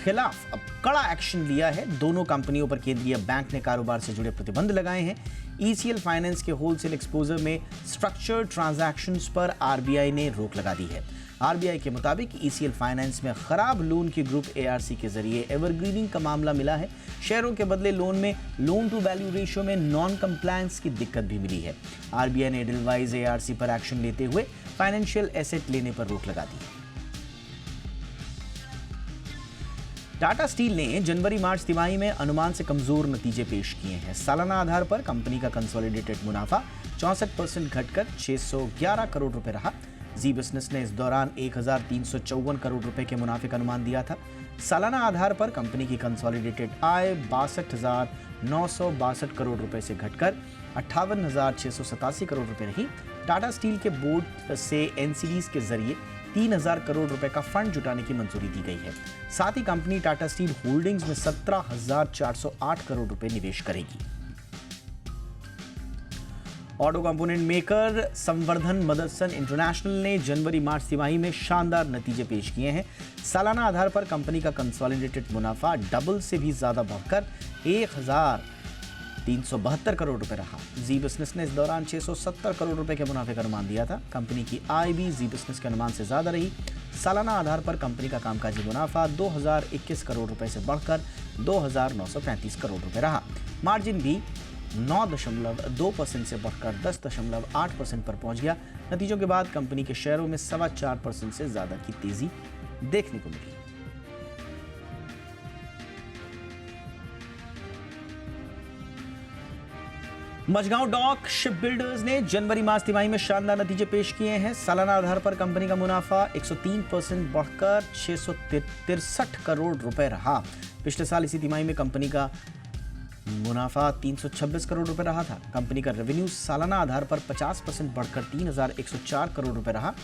खिलाफ अब कड़ा एक्शन लिया है। दोनों कंपनियों पर केंद्रीय बैंक ने कारोबार से जुड़े प्रतिबंध लगाए हैं। ECL फाइनेंस के होलसेल एक्सपोजर में स्ट्रक्चर्ड ट्रांजैक्शंस पर RBI ने रोक लगा दी है। RBI के मुताबिक ECL फाइनेंस में खराब लोन की ग्रुप ARC के जरिए एवरग्रीनिंग का मामला मिला है। शेयरों के बदले लोन में लोन टू वैल्यू रेशियो में नॉन कंप्लायंस की दिक्कत भी मिली है। RBI ने एडलवाइज ARC पर एक्शन लेते हुए फाइनेंशियल एसेट लेने पर रोक लगा दी है। टाटा स्टील ने जनवरी-मार्च तिमाही में अनुमान से कमजोर नतीजे पेश किए हैं। सालाना आधार पर कंपनी का कंसोलिडेटेड मुनाफा 64% घटकर 611 करोड़ रुपए रहा। जी बिजनेस ने इस दौरान 1354 करोड़ रुपए के मुनाफे का अनुमान दिया था। सालाना आधार पर कंपनी की कंसोलिडेटेड आय 62,962 करोड़ रुपए से घटकर 58,687 करोड़ रुपए रही। टाटा स्टील के बोर्ड से NCDs के जरिए 3,000 करोड़ रुपए का फंड जुटाने की मंजूरी दी गई है। साथ ही कंपनी टाटा स्टील होल्डिंग्स में 17,408 करोड़ रुपए निवेश करेगी। ऑटो कंपोनेंट मेकर संवर्धन मदरसन इंटरनेशनल ने जनवरी-मार्च तिमाही में शानदार नतीजे पेश किए हैं। सालाना आधार पर कंपनी का कंसोलिडेटेड मुनाफा डबल से भी ज्यादा बढ़कर 372 करोड़ रुपए रहा। जी बिजनेस ने इस दौरान 670 करोड़ रुपए के मुनाफे का अनुमान दिया था। कंपनी की आय भी जी बिजनेस के अनुमान से ज्यादा रही। सालाना आधार पर कंपनी का कामकाजी मुनाफा 2021 करोड़ रुपए से बढ़कर 2935 करोड़ रुपए रहा। मार्जिन भी 9.2% से बढ़कर 10.8% पर पहुंच गया। नतीजों के बाद कंपनी के शेयरों में 4.25% से ज्यादा की तेजी देखने को मिली। मझगांव डॉक शिप बिल्डर्स ने जनवरी मास तिमाही में शानदार नतीजे पेश किए हैं। सालाना आधार पर कंपनी का मुनाफा 103% बढ़कर 663 करोड़ रुपए रहा। पिछले साल इसी तिमाही में कंपनी का मुनाफा 326 करोड़ रुपए रहा था। कंपनी का रेवेन्यू सालाना आधार पर 50% बढ़कर 3104 करोड़ रुपए रहा।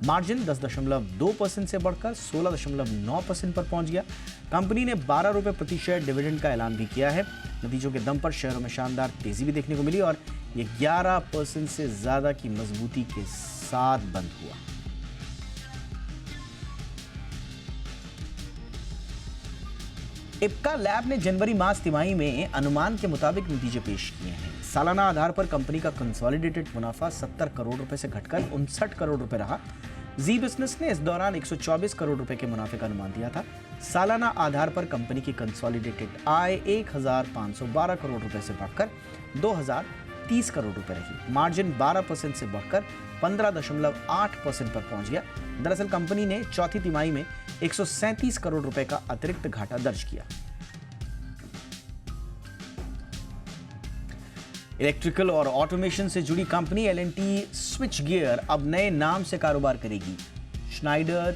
मार्जिन 10.2% से बढ़कर 16.9% पर पहुंच गया। कंपनी ने 12 रुपए प्रति शेयर डिविडेंड का ऐलान भी किया है। नतीजों के दम पर शेयरों में शानदार तेजी भी देखने को मिली और ये 11% से ज्यादा की मजबूती के साथ बंद हुआ। इप्का लैब ने जनवरी मास तिमाही में अनुमान के मुताबिक नतीजे पेश किए हैं। सालाना आधार पर कंपनी का कंसोलिडेटेड मुनाफा 70 करोड़ रुपए से घटकर 59 करोड़ रुपए रहा। जी बिजनेस ने इस दौरान 124 करोड़ रुपए के मुनाफे का अनुमान दिया था। सालाना आधार पर कंपनी की कंसोलिडेटेड आय 1512 करोड़ रुपए से बढ़कर 2030 करोड़ रुपए रही। मार्जिन 12% से बढ़कर 15.8% पर पहुंच गया। दरअसल कंपनी ने चौथी तिमाही में 137 करोड़ रुपए का अतिरिक्त घाटा दर्ज किया। इलेक्ट्रिकल और ऑटोमेशन से जुड़ी कंपनी एल&टी स्विच गियर अब नए नाम से कारोबार करेगी। श्नाइडर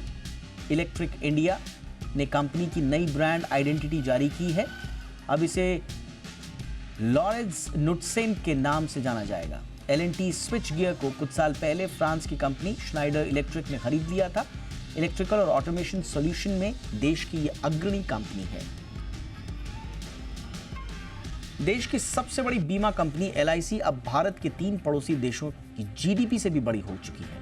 इलेक्ट्रिक इंडिया ने कंपनी की नई ब्रांड आइडेंटिटी जारी की है। अब इसे लॉरेंस नुटसेन के नाम से जाना जाएगा। एल&टी स्विच गियर को कुछ साल पहले फ्रांस की कंपनी श्नाइडर इलेक्ट्रिक ने खरीद लिया था। इलेक्ट्रिकल और ऑटोमेशन सॉल्यूशन में देश की यह अग्रणी कंपनी है। देश की सबसे बड़ी बीमा कंपनी एलआईसी अब भारत के 3 पड़ोसी देशों की जीडीपी से भी बड़ी हो चुकी है।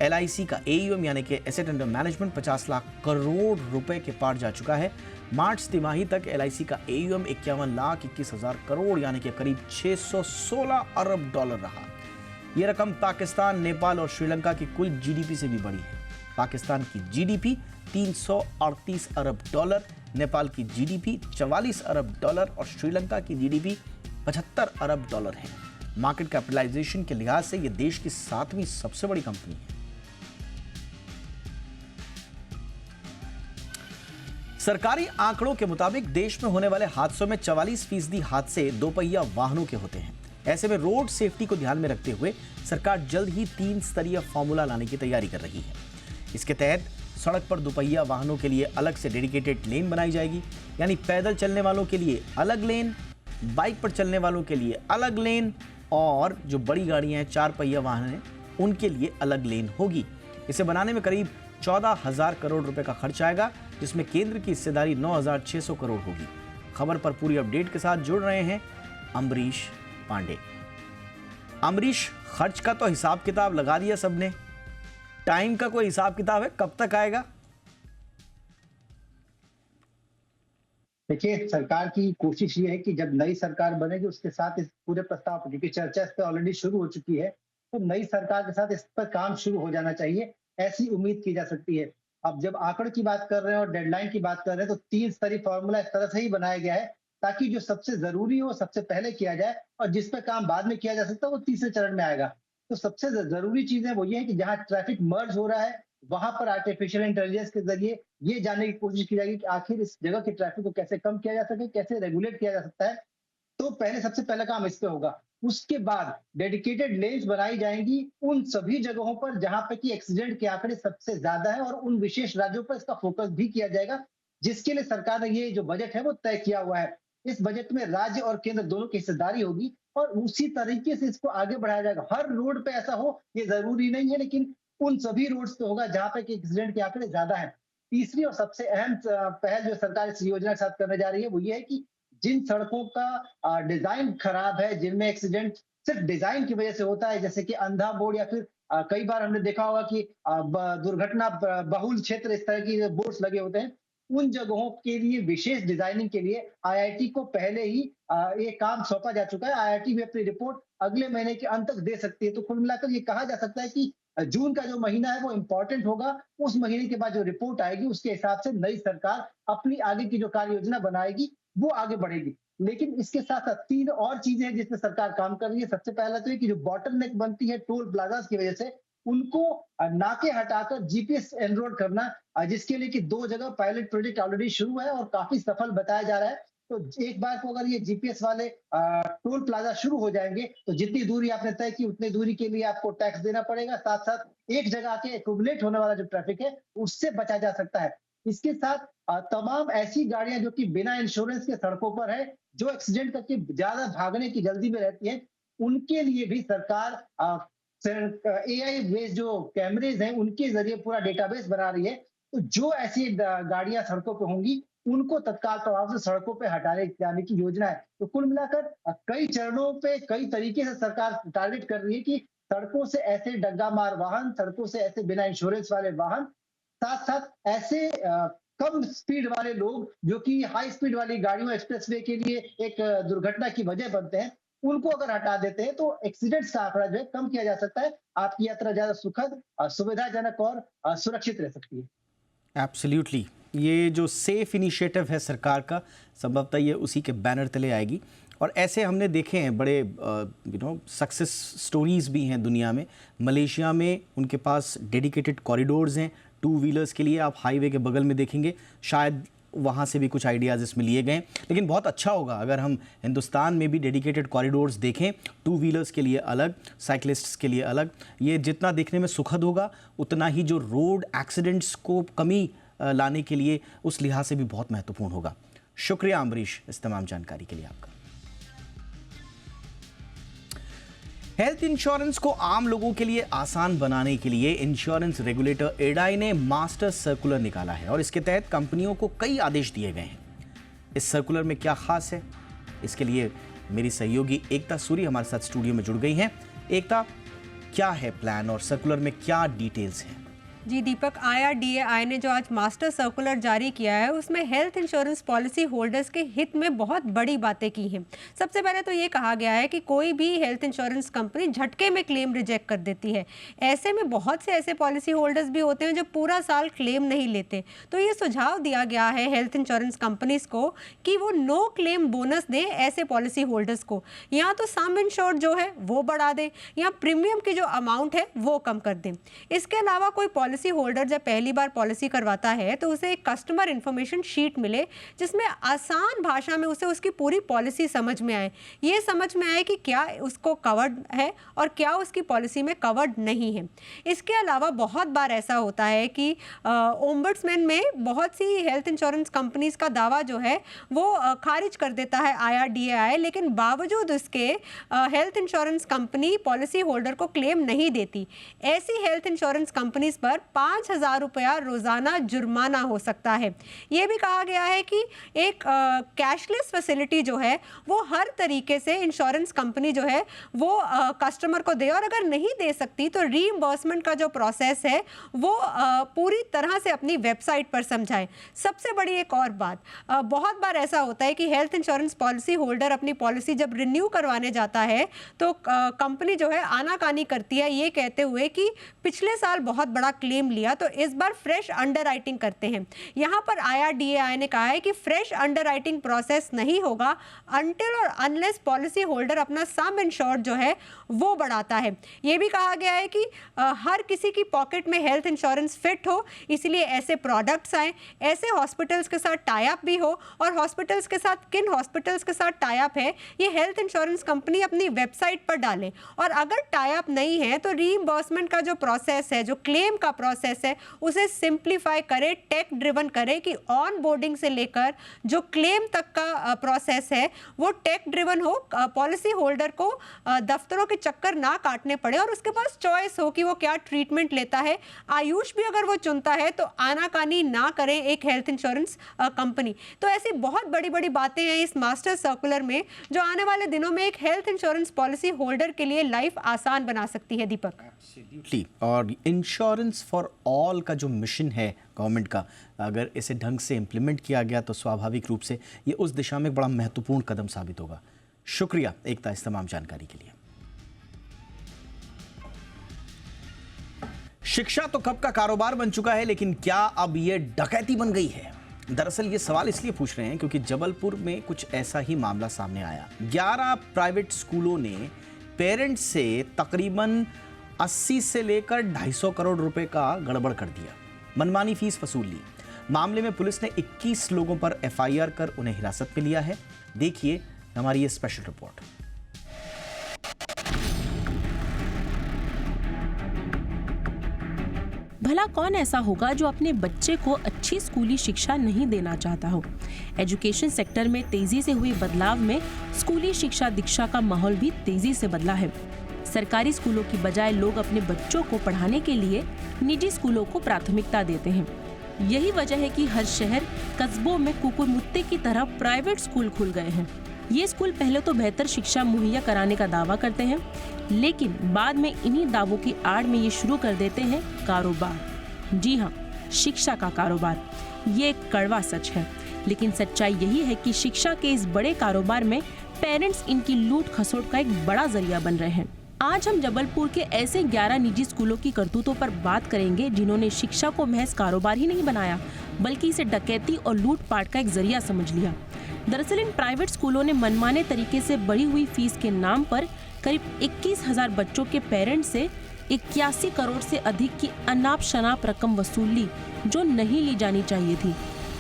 एलआईसी का एयूएम यानी कि asset under management 50 lakh crore रुपए के पार जा चुका है। मार्च तिमाही तक एलआईसी का एयूएम 51,21,000 करोड़ यानी कि करीब 616 अरब डॉलर रहा। यह रकम पाकिस्तान, नेपाल और श्रीलंका की कुल जीडीपी से भी बड़ी है। पाकिस्तान की जीडीपी 338 अरब डॉलर, नेपाल की जीडीपी 44 अरब डॉलर और श्रीलंका की जीडीपी 75 अरब डॉलर है। मार्केट कैपिटलाइजेशन के लिहाज से यह देश की 7वीं सबसे बड़ी कंपनी है। सरकारी आंकड़ों के मुताबिक देश में होने वाले हादसों में 44% हादसे दोपहिया वाहनों के होते हैं। ऐसे में रोड सेफ्टी को ध्यान में रखते हुए सरकार जल्द ही 3 स्तरीय फॉर्मूला लाने की तैयारी कर रही है। इसके तहत सड़क पर दोपहिया वाहनों के लिए अलग से डेडिकेटेड लेन बनाई जाएगी, यानी पैदल चलने वालों के लिए अलग लेन, बाइक पर चलने वालों के लिए अलग लेन और जो बड़ी गाड़ियां हैं 4 पहिया वाहन हैं उनके लिए अलग लेन होगी। इसे बनाने में करीब 14,000 करोड़ रुपए का खर्च आएगा, जिसमें केंद्र की हिस्सेदारी 9,600 करोड़ होगी। खबर पर पूरी अपडेट के साथ जुड़ रहे हैं अमरीश पांडे। अमरीश, खर्च का तो हिसाब किताब लगा दिया सबने, टाइम का कोई हिसाब किताब है? कब तक आएगा? देखिए, सरकार की कोशिश ये है कि जब नई सरकार बनेगी उसके साथ इस पूरे प्रस्ताव पर, क्योंकि चर्चा इस पर ऑलरेडी शुरू हो चुकी है, तो नई सरकार के साथ इस पर काम शुरू हो जाना चाहिए, ऐसी उम्मीद की जा सकती है। अब जब आंकड़े की बात कर रहे हैं और डेडलाइन की बात कर रहे हैं, तो 3 स्तरीय फॉर्मूला इस तरह से ही बनाया गया है ताकि जो सबसे जरूरी हो सबसे पहले किया जाए और जिस पर काम बाद में किया जा सकता है वो तीसरे चरण में आएगा। तो सबसे जरूरी चीज है वो ये है कि जहां ट्रैफिक मर्ज हो रहा है वहां पर आर्टिफिशियल इंटेलिजेंस के जरिए ये जानने की कोशिश की जाएगी कि आखिर इस जगह के ट्रैफिक को कैसे कम किया जा सके, कैसे रेगुलेट किया जा सकता है। तो पहले सबसे पहला काम इस पे होगा। उसके बाद डेडिकेटेड लेन्स बनाई जाएंगी उन सभी जगहों पर जहां पे कि एक्सीडेंट के आंकड़े सबसे ज्यादा है और उन विशेष राज्यों पर इसका फोकस भी किया जाएगा, जिसके लिए सरकार ने ये जो बजट है वो तय किया हुआ है। इस बजट में राज्य और केंद्र दोनों की हिस्सेदारी होगी और उसी तरीके से इसको आगे बढ़ाया जाएगा। हर रोड पे ऐसा हो ये जरूरी नहीं है, लेकिन उन सभी रोड्स पे होगा जहां पे कि एक्सीडेंट के आंकड़े ज्यादा हैं। तीसरी और सबसे अहम पहल जो सरकार इस योजना के साथ करने जा रही है वो ये है कि जिन सड़कों का डिजाइन खराब है, जिनमें एक्सीडेंट सिर्फ डिजाइन की वजह से होता है, जैसे कि अंधा बोर्ड या फिर कई बार हमने देखा होगा कि दुर्घटना बहुल क्षेत्र इस तरह की बोर्ड्स लगे होते हैं, उन जगहों के लिए विशेष डिजाइनिंग के लिए आईआईटी को पहले ही ये काम सौंपा जा चुका है। आईआईटी भी अपनी रिपोर्ट अगले महीने के अंत तक दे सकती है। तो कुल मिलाकर ये कहा जा सकता है कि जून का जो महीना है वो इम्पोर्टेंट होगा। उस महीने के बाद जो रिपोर्ट आएगी उसके हिसाब से नई सरकार अपनी आगे की जो कार्य योजना बनाएगी वो आगे बढ़ेगी। लेकिन इसके साथ साथ 3 और चीजें हैं जिसमें सरकार काम कर रही है। सबसे पहला तो ये कि जो बॉटलनेक बनती है टोल प्लाजास की वजह से, उनको नाके हटाकर जीपीएस एनरोल करना, जिसके लिए कि 2 जगह पायलट प्रोजेक्ट ऑलरेडी शुरू है और काफी सफल बताया जा रहा है। तो एक बार को अगर ये जीपीएस वाले टोल प्लाजा शुरू हो जाएंगे तो जितनी दूरी आपने तय की उतनी दूरी के लिए आपको टैक्स देना पड़ेगा। साथ साथ एक जगह आके एक्यूमुलेट होने वाला जो ट्रैफिक है उससे बचा जा सकता है। इसके साथ तमाम ऐसी गाड़ियां जो कि बिना इंश्योरेंस के सड़कों पर है, जो एक्सीडेंट करके ज्यादा भागने की जल्दी में रहती है, उनके लिए भी सरकार एआई बेस्ड जो कैमरेज हैं उनके जरिए पूरा डेटाबेस बना रही है। तो जो ऐसी गाड़ियां सड़कों पे होंगी उनको तत्काल प्रभाव से सड़कों पे हटाने जाने की योजना है। तो कुल मिलाकर कई चरणों पे कई तरीके से सरकार टारगेट कर रही है कि सड़कों से ऐसे डग्गा मार वाहन, सड़कों से ऐसे बिना इंश्योरेंस वाले वाहन, साथ साथ ऐसे कम स्पीड वाले लोग जो कि हाई स्पीड वाली गाड़ियों एक्सप्रेसवे के लिए एक दुर्घटना की वजह बनते हैं, उनको अगर हटा देते हैं तो एक्सीडेंट्स का आंकड़ा जो है कम किया जा सकता है। आपकी यात्रा ज्यादा सुखद, सुविधाजनक और सुरक्षित रह सकती है। एब्सोल्युटली, ये जो सेफ इनिशिएटिव है सरकार का, संभवतः ये उसी के बैनर तले आएगी। और ऐसे हमने देखे हैं बड़े सक्सेस स्टोरीज भी हैं दुनिया में। मलेशिया में उनके पास डेडिकेटेड कॉरिडोर्स हैं 2 व्हीलर्स के लिए। आप हाईवे के बगल में देखेंगे, शायद वहाँ से भी कुछ आइडियाज़ इसमें लिए गए। लेकिन बहुत अच्छा होगा अगर हम हिंदुस्तान में भी डेडिकेटेड कॉरिडोर्स देखें, 2 व्हीलर्स के लिए अलग, साइकिलिस्ट्स के लिए अलग। ये जितना देखने में सुखद होगा उतना ही जो रोड एक्सीडेंट्स को कमी लाने के लिए उस लिहाज से भी बहुत महत्वपूर्ण होगा। शुक्रिया अम्बरीश इस तमाम जानकारी के लिए आपका। हेल्थ इंश्योरेंस को आम लोगों के लिए आसान बनाने के लिए इंश्योरेंस रेगुलेटर एडाई ने मास्टर सर्कुलर निकाला है और इसके तहत कंपनियों को कई आदेश दिए गए हैं। इस सर्कुलर में क्या खास है, इसके लिए मेरी सहयोगी एकता सूरी हमारे साथ स्टूडियो में जुड़ गई हैं। एकता, क्या है प्लान और सर्कुलर में क्या डिटेल्स हैं? जी दीपक, IRDAI ने जो आज मास्टर सर्कुलर जारी किया है उसमें हेल्थ इंश्योरेंस पॉलिसी होल्डर्स के हित में बहुत बड़ी बातें की हैं। सबसे पहले तो ये कहा गया है कि कोई भी हेल्थ इंश्योरेंस कंपनी झटके में क्लेम रिजेक्ट कर देती है। ऐसे में बहुत से ऐसे पॉलिसी होल्डर्स भी होते हैं जो पूरा साल क्लेम नहीं लेते। तो ये सुझाव दिया गया है हेल्थ इंश्योरेंस कंपनीज को कि वो नो क्लेम बोनस दें ऐसे पॉलिसी होल्डर्स को। या तो सम इंश्योर्ड जो है वो बढ़ा दें या प्रीमियम की जो अमाउंट है वो कम कर दें। इसके अलावा कोई पॉलिसी होल्डर जब पहली बार पॉलिसी करवाता है तो उसे एक कस्टमर इंफॉर्मेशन शीट मिले जिसमें आसान भाषा में उसे उसकी पूरी पॉलिसी समझ में आए। ये समझ में आए कि क्या उसको कवर्ड है और क्या उसकी पॉलिसी में कवर्ड नहीं है। इसके अलावा बहुत बार ऐसा होता है कि ओम्बड्समैन में बहुत सी हेल्थ इंश्योरेंस कंपनीज का दावा जो है वो खारिज कर देता है IRDAI, लेकिन बावजूद उसके health insurance company policy holder को क्लेम नहीं देती। ऐसी हेल्थ इंश्योरेंस कंपनीज पर 5,000 रुपया रोजाना जुर्माना हो सकता है। ये भी कहा गया है कि एक कैशलेस फैसिलिटी जो है वो हर तरीके से इंश्योरेंस कंपनी जो है वो कस्टमर को दे, और अगर नहीं दे सकती तो रीइंबर्समेंट का जो प्रोसेस है वो पूरी तरह से अपनी वेबसाइट पर समझाएं। सबसे बड़ी एक और बात, बहुत बार ऐसा होता है कि हेल्थ इंश्योरेंस पॉलिसी होल्डर अपनी पॉलिसी जब रिन्यू करवाने जाता है तो कंपनी जो है आनाकानी करती है ये कहते हुए कि पिछले साल बहुत बड़ा क्लेम लिया तो इस बार फ्रेश अंडरराइटिंग करते हैं। यहाँ पर IRDAI ने कहा है कि फ्रेश अंडरराइटिंग प्रोसेस नहीं होगा अनटिल और अनलेस पॉलिसी होल्डर अपना सम इंश्योर्ड जो है वो बढ़ाता है। ये भी कहा गया है कि हर किसी की पॉकेट में हेल्थ इंश्योरेंस फिट हो, इसलिए ऐसे प्रोडक्ट्स आए, ऐसे हॉस्पिटल्स के साथ टाई अप भी हो, और हॉस्पिटल्स के साथ किन हॉस्पिटल्स के साथ टाई अप है ये हेल्थ इंश्योरेंस कंपनी अपनी वेबसाइट पर डाले। और अगर टाई अप नहीं है तो रीइंबर्समेंट का जो प्रोसेस है, जो क्लेम का प्रोसेस है, उसे सिंप्लीफाई करे, टेक ड्रिवन करे कि ऑन बोर्डिंग से लेकर जो क्लेम तक का प्रोसेस है वो टेक ड्रिवन हो, पॉलिसी होल्डर को दफ्तरों के चक्कर ना काटने पड़े और उसके पास चॉइस हो कि वो क्या ट्रीटमेंट लेता है। आयुष भी अगर वो चुनता है तो आनाकानी ना करें एक हेल्थ इंश्योरेंस कंपनी। तो ऐसी बहुत बड़ी बड़ी बातें हैं इस मास्टर सर्कुलर में जो आने वाले दिनों में एक हेल्थ इंश्योरेंस पॉलिसी होल्डर के लिए लाइफ आसान बना सकती है। दीपक, एब्सोल्युटली, और इंश्योरेंस फॉर ऑल का जो मिशन है गवर्नमेंट का, अगर इसे ढंग से इम्प्लीमेंट किया गया तो स्वाभाविक रूप से ये उस दिशा में एक बड़ा महत्वपूर्ण कदम साबित होगा। शुक्रिया एकता इस तमाम जानकारी के लिए। शिक्षा तो कब का कारोबार बन चुका है, लेकिन क्या अब ये डकैती बन गई है? दरअसल ये सवाल इसलिए पूछ रहे हैं क्योंकि जबलपुर में कुछ ऐसा ही मामला सामने आया। 11 प्राइवेट स्कूलों ने पेरेंट्स से तकरीबन 80 से लेकर 250 करोड़ रुपए का गड़बड़ कर दिया, मनमानी फीस वसूल ली। मामले में पुलिस ने 21 लोगों पर एफआईआर कर उन्हें हिरासत में लिया है। देखिए हमारी ये स्पेशल रिपोर्ट। भला कौन ऐसा होगा जो अपने बच्चे को अच्छी स्कूली शिक्षा नहीं देना चाहता हो। एजुकेशन सेक्टर में तेजी से हुए बदलाव में स्कूली शिक्षा दीक्षा का माहौल भी तेजी से बदला है। सरकारी स्कूलों की बजाय लोग अपने बच्चों को पढ़ाने के लिए निजी स्कूलों को प्राथमिकता देते हैं। यही वजह है कि हर शहर कस्बों में कुकुरमुत्ते की तरह प्राइवेट स्कूल खुल गए हैं। ये स्कूल पहले तो बेहतर शिक्षा मुहैया कराने का दावा करते हैं, लेकिन बाद में इन्हीं दावों की आड़ में ये शुरू कर देते हैं कारोबार। जी हाँ, शिक्षा का कारोबार। ये एक कड़वा सच है, लेकिन सच्चाई यही है कि शिक्षा के इस बड़े कारोबार में पेरेंट्स इनकी लूट खसोट का एक बड़ा जरिया बन रहे हैं। आज हम जबलपुर के ऐसे 11 निजी स्कूलों की करतूतों पर बात करेंगे जिन्होंने शिक्षा को महज कारोबार ही नहीं बनाया, बल्कि इसे डकैती और लूटपाट का एक जरिया समझ लिया। दरअसल इन प्राइवेट स्कूलों ने मनमाने तरीके से बढ़ी हुई फीस के नाम पर करीब 21,000 बच्चों के पेरेंट्स से 81 करोड़ से अधिक की अनाप शनाप रकम वसूल ली, जो नहीं ली जानी चाहिए थी।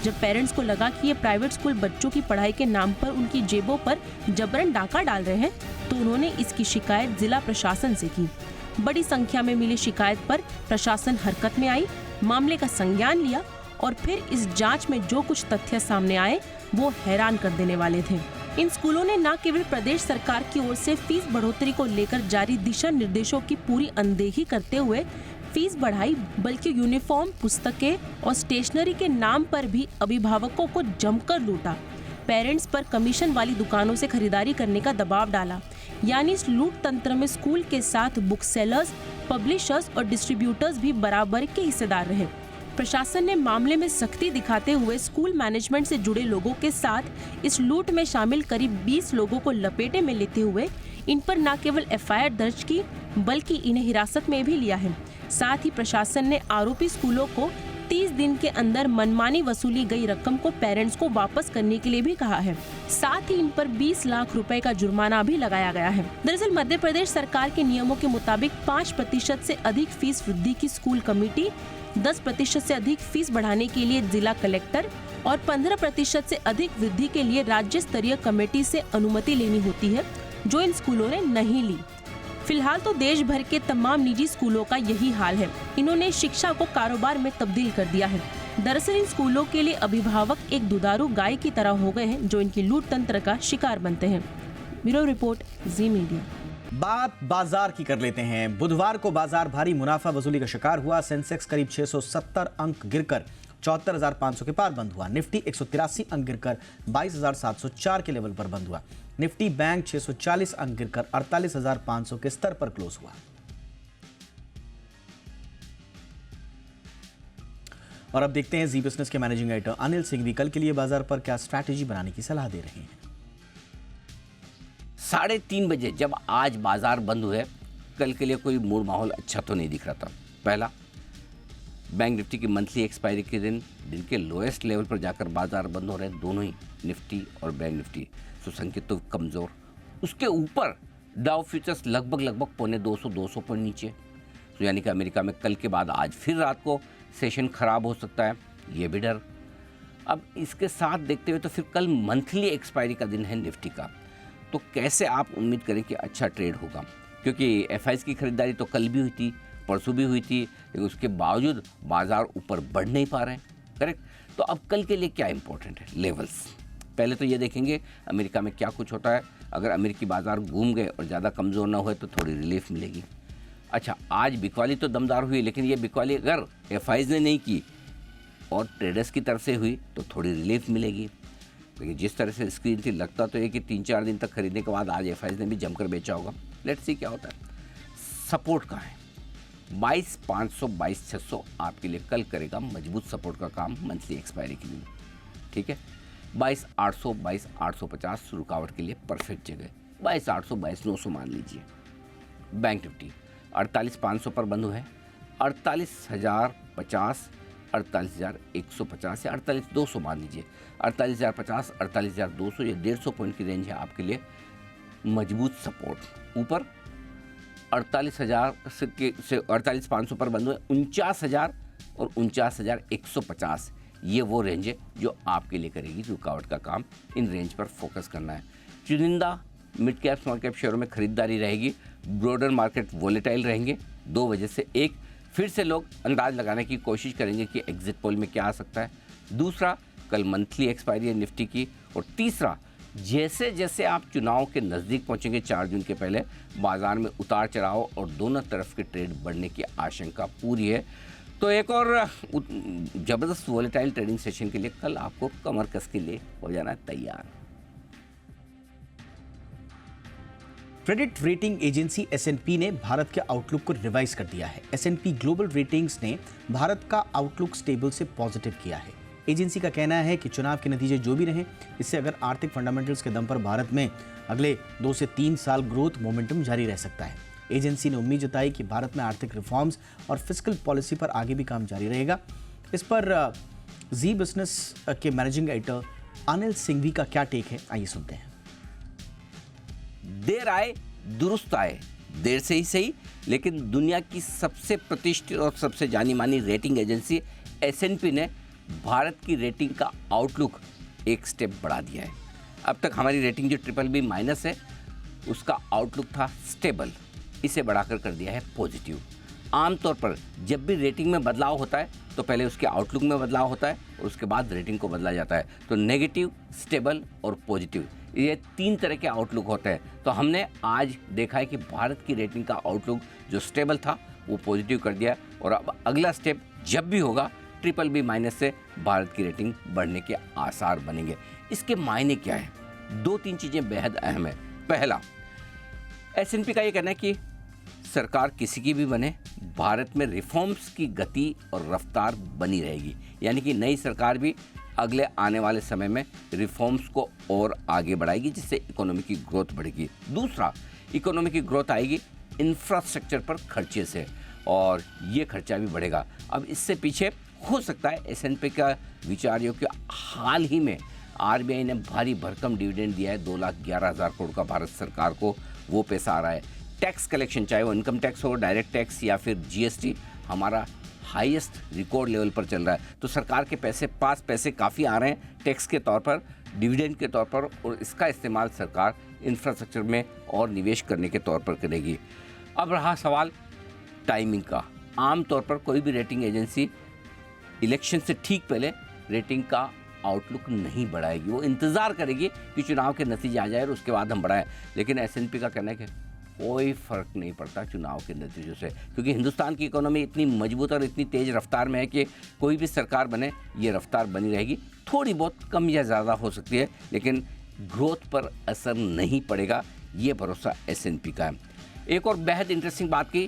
जब पेरेंट्स को लगा कि ये प्राइवेट स्कूल बच्चों की पढ़ाई के नाम पर उनकी जेबों पर जबरन डाका डाल रहे हैं, तो उन्होंने इसकी शिकायत जिला प्रशासन से की। बड़ी संख्या में मिली शिकायत पर प्रशासन हरकत में आई, मामले का संज्ञान लिया और फिर इस जांच में जो कुछ तथ्य सामने आए वो हैरान कर देने वाले थे। इन स्कूलों ने न केवल प्रदेश सरकार की ओर से फीस बढ़ोतरी को लेकर जारी दिशा निर्देशों की पूरी अनदेखी करते हुए फीस बढ़ाई, बल्कि यूनिफॉर्म, पुस्तकें और स्टेशनरी के नाम पर भी अभिभावकों को जमकर लूटा। पेरेंट्स पर कमीशन वाली दुकानों से खरीदारी करने का दबाव डाला। यानी इस लूट तंत्र में स्कूल के साथ बुक सेलर्स, पब्लिशर्स और डिस्ट्रीब्यूटर्स भी बराबर के हिस्सेदार रहे। प्रशासन ने मामले में सख्ती दिखाते हुए स्कूल मैनेजमेंट से जुड़े लोगों के साथ इस लूट में शामिल करीब 20 लोगों को लपेटे में लेते हुए इन पर न केवल एफआईआर दर्ज की, बल्कि इन्हें हिरासत में भी लिया है। साथ ही प्रशासन ने आरोपी स्कूलों को 30 दिन के अंदर मनमानी वसूली गई रकम को पेरेंट्स को वापस करने के लिए भी कहा है। साथ ही इन पर 20 लाख रुपए का जुर्माना भी लगाया गया है। दरअसल मध्य प्रदेश सरकार के नियमों के मुताबिक 5% से अधिक फीस वृद्धि की स्कूल कमेटी, 10% से अधिक फीस बढ़ाने के लिए जिला कलेक्टर और 15% से अधिक वृद्धि के लिए राज्य स्तरीय कमेटी से अनुमति लेनी होती है, जो इन स्कूलों ने नहीं ली। फिलहाल तो देश भर के तमाम निजी स्कूलों का यही हाल है। इन्होंने शिक्षा को कारोबार में तब्दील कर दिया है। दरअसल इन स्कूलों के लिए अभिभावक एक दुधारू गाय की तरह हो गए हैं, जो इनकी लूट तंत्र का शिकार बनते हैं। ब्यूरो रिपोर्ट, जी मीडिया। बात बाजार की कर लेते हैं। बुधवार को बाजार भारी मुनाफा वसूली का शिकार हुआ। सेंसेक्स करीब 670 अंक गिरकर 74,500 के पार बंद हुआ। निफ्टी 183 अंक गिरकर 22,704 के लेवल पर बंद हुआ। निफ्टी बैंक 640 अंक गिरकर 48,500 के स्तर पर क्लोज हुआ। और अब देखते हैं जी बिजनेस के मैनेजिंग एडिटर अनिल सिंह भी कल के लिए बाजार पर क्या स्ट्रैटेजी बनाने की सलाह दे रहे हैं। 3:30 बजे जब आज बाजार बंद हुए, कल के लिए कोई मूड माहौल अच्छा तो नहीं दिख रहा था। पहला, बैंक निफ्टी की मंथली एक्सपायरी के दिन के लोएस्ट लेवल पर जाकर बाजार बंद हो रहे हैं, दोनों ही निफ्टी और बैंक निफ्टी। सुसंकेत तो कमज़ोर। उसके ऊपर डाउ फ्यूचर्स लगभग 200 पॉइंट नीचे। तो यानी कि अमेरिका में कल के बाद आज फिर रात को सेशन खराब हो सकता है, ये भी डर। अब इसके साथ देखते हुए तो फिर कल मंथली एक्सपायरी का दिन है निफ्टी का, तो कैसे आप उम्मीद करें कि अच्छा ट्रेड होगा? क्योंकि एफआईज की खरीदारी तो कल भी हुई थी, परसों भी हुई थी, लेकिन उसके बावजूद बाजार ऊपर बढ़ नहीं पा रहे हैं। करेक्ट। तो अब कल के लिए क्या इंपॉर्टेंट है? लेवल्स। पहले तो ये देखेंगे अमेरिका में क्या कुछ होता है। अगर अमेरिकी बाजार घूम गए और ज़्यादा कमज़ोर ना हुए तो थोड़ी रिलीफ मिलेगी। अच्छा, आज बिकवाली तो दमदार हुई, लेकिन ये बिकवाली अगर एफआईज ने नहीं की और ट्रेडर्स की तरफ से हुई तो थोड़ी रिलीफ मिलेगी। लेकिन जिस तरह से स्क्रीन थी, लगता तो है कि 3-4 दिन तक खरीदने के बाद आज एफआईज ने भी जमकर बेचा होगा। लेट्स सी क्या होता है। सपोर्ट कहाँ है? 22,500 22,600 आपके लिए कल करेगा मजबूत सपोर्ट का काम मंथली एक्सपायरी के लिए, ठीक है। 22,800 22,850 रुकावट के लिए परफेक्ट जगह, 22,800 22,900 मान लीजिए। बैंक निफ्टी 48,500 पर बंद हुआ है, 48,050 48,150 या 48,200 मान लीजिए। 48,050 48,200 ये 150 पॉइंट की रेंज है आपके लिए मजबूत सपोर्ट। ऊपर 48,000 से 48,500 पर बंद हुए 49,000 और 49,150 ये वो रेंज है जो आपके लिए करेगी रुकावट का काम। इन रेंज पर फोकस करना है। चुनिंदा मिड कैप स्मॉल कैप शेयरों में खरीदारी रहेगी। ब्रॉडर मार्केट वोलेटाइल रहेंगे 2 वजह से। एक, फिर से लोग अंदाज लगाने की कोशिश करेंगे कि एग्जिट पोल में क्या आ सकता है। दूसरा, कल मंथली एक्सपायरी है निफ्टी की। और तीसरा, जैसे जैसे आप चुनाव के नज़दीक पहुंचेंगे 4 जून के पहले, बाजार में उतार चढ़ाव और दोनों तरफ के ट्रेड बढ़ने की आशंका पूरी है। तो एक और ज़बरदस्त वोलेटाइल ट्रेडिंग सेशन के लिए कल आपको कमर कस के लिए हो जाना तैयार। क्रेडिट रेटिंग एजेंसी S&P ने भारत के आउटलुक को रिवाइज कर दिया है। S&P ग्लोबल रेटिंग्स ने भारत का आउटलुक स्टेबल से पॉजिटिव किया है। एजेंसी का कहना है कि चुनाव के नतीजे जो भी रहें, इससे अगर आर्थिक फंडामेंटल्स के दम पर भारत में अगले 2 से 3 साल ग्रोथ मोमेंटम जारी रह सकता है। एजेंसी ने उम्मीद जताई कि भारत में आर्थिक रिफॉर्म्स और फिस्कल पॉलिसी पर आगे भी काम जारी रहेगा। इस पर जी बिजनेस के मैनेजिंग एडिटर अनिल सिंघवी का क्या टेक है, आइए सुनते हैं। देर आए दुरुस्त आए, देर से ही सही, लेकिन दुनिया की सबसे प्रतिष्ठित और सबसे जानी मानी रेटिंग एजेंसी S&P ने भारत की रेटिंग का आउटलुक एक स्टेप बढ़ा दिया है। अब तक हमारी रेटिंग जो BBB- है उसका आउटलुक था स्टेबल, इसे बढ़ाकर कर दिया है पॉजिटिव। आमतौर पर जब भी रेटिंग में बदलाव होता है तो पहले उसके आउटलुक में बदलाव होता है और उसके बाद रेटिंग को बदला जाता है। तो नेगेटिव, स्टेबल और पॉजिटिव, ये 3 तरह के आउटलुक होते हैं। तो हमने आज देखा है कि भारत की रेटिंग का आउटलुक जो स्टेबल था वो पॉजिटिव कर दिया और अब अगला स्टेप जब भी होगा BBB- से भारत की रेटिंग बढ़ने के आसार बनेंगे। इसके मायने क्या है? 2-3 चीज़ें बेहद अहम है। पहला, S&P का ये कहना है कि सरकार किसी की भी बने, भारत में रिफॉर्म्स की गति और रफ्तार बनी रहेगी। यानी कि नई सरकार भी अगले आने वाले समय में रिफॉर्म्स को और आगे बढ़ाएगी, जिससे इकोनॉमी की ग्रोथ बढ़ेगी। दूसरा, इकोनॉमी की ग्रोथ आएगी इंफ्रास्ट्रक्चर पर खर्चे से और ये खर्चा भी बढ़ेगा। अब इससे पीछे हो सकता है S&P का विचार ये कि हाल ही में RBI ने भारी भरकम डिविडेंड दिया है 2,11,000 करोड़ का भारत सरकार को, वो पैसा आ रहा है। टैक्स कलेक्शन, चाहे वो इनकम टैक्स हो, डायरेक्ट टैक्स या फिर GST, हमारा हाईएस्ट रिकॉर्ड लेवल पर चल रहा है। तो सरकार के पास पैसे काफ़ी आ रहे हैं टैक्स के तौर पर, डिविडेंड के तौर पर, और इसका इस्तेमाल सरकार इंफ्रास्ट्रक्चर में और निवेश करने के तौर पर करेगी। अब रहा सवाल टाइमिंग का। आमतौर पर कोई भी रेटिंग एजेंसी इलेक्शन से ठीक पहले रेटिंग का आउटलुक नहीं बढ़ाएगी, वो इंतज़ार करेगी कि चुनाव के नतीजे आ जाए और उसके बाद हम बढ़ाएं। लेकिन S&P का कहना है कि कोई फ़र्क नहीं पड़ता चुनाव के नतीजों से, क्योंकि हिंदुस्तान की इकोनॉमी इतनी मजबूत और इतनी तेज़ रफ्तार में है कि कोई भी सरकार बने ये रफ्तार बनी रहेगी। थोड़ी बहुत कम या ज़्यादा हो सकती है, लेकिन ग्रोथ पर असर नहीं पड़ेगा, ये भरोसा S&P का है। एक और बेहद इंटरेस्टिंग बात की,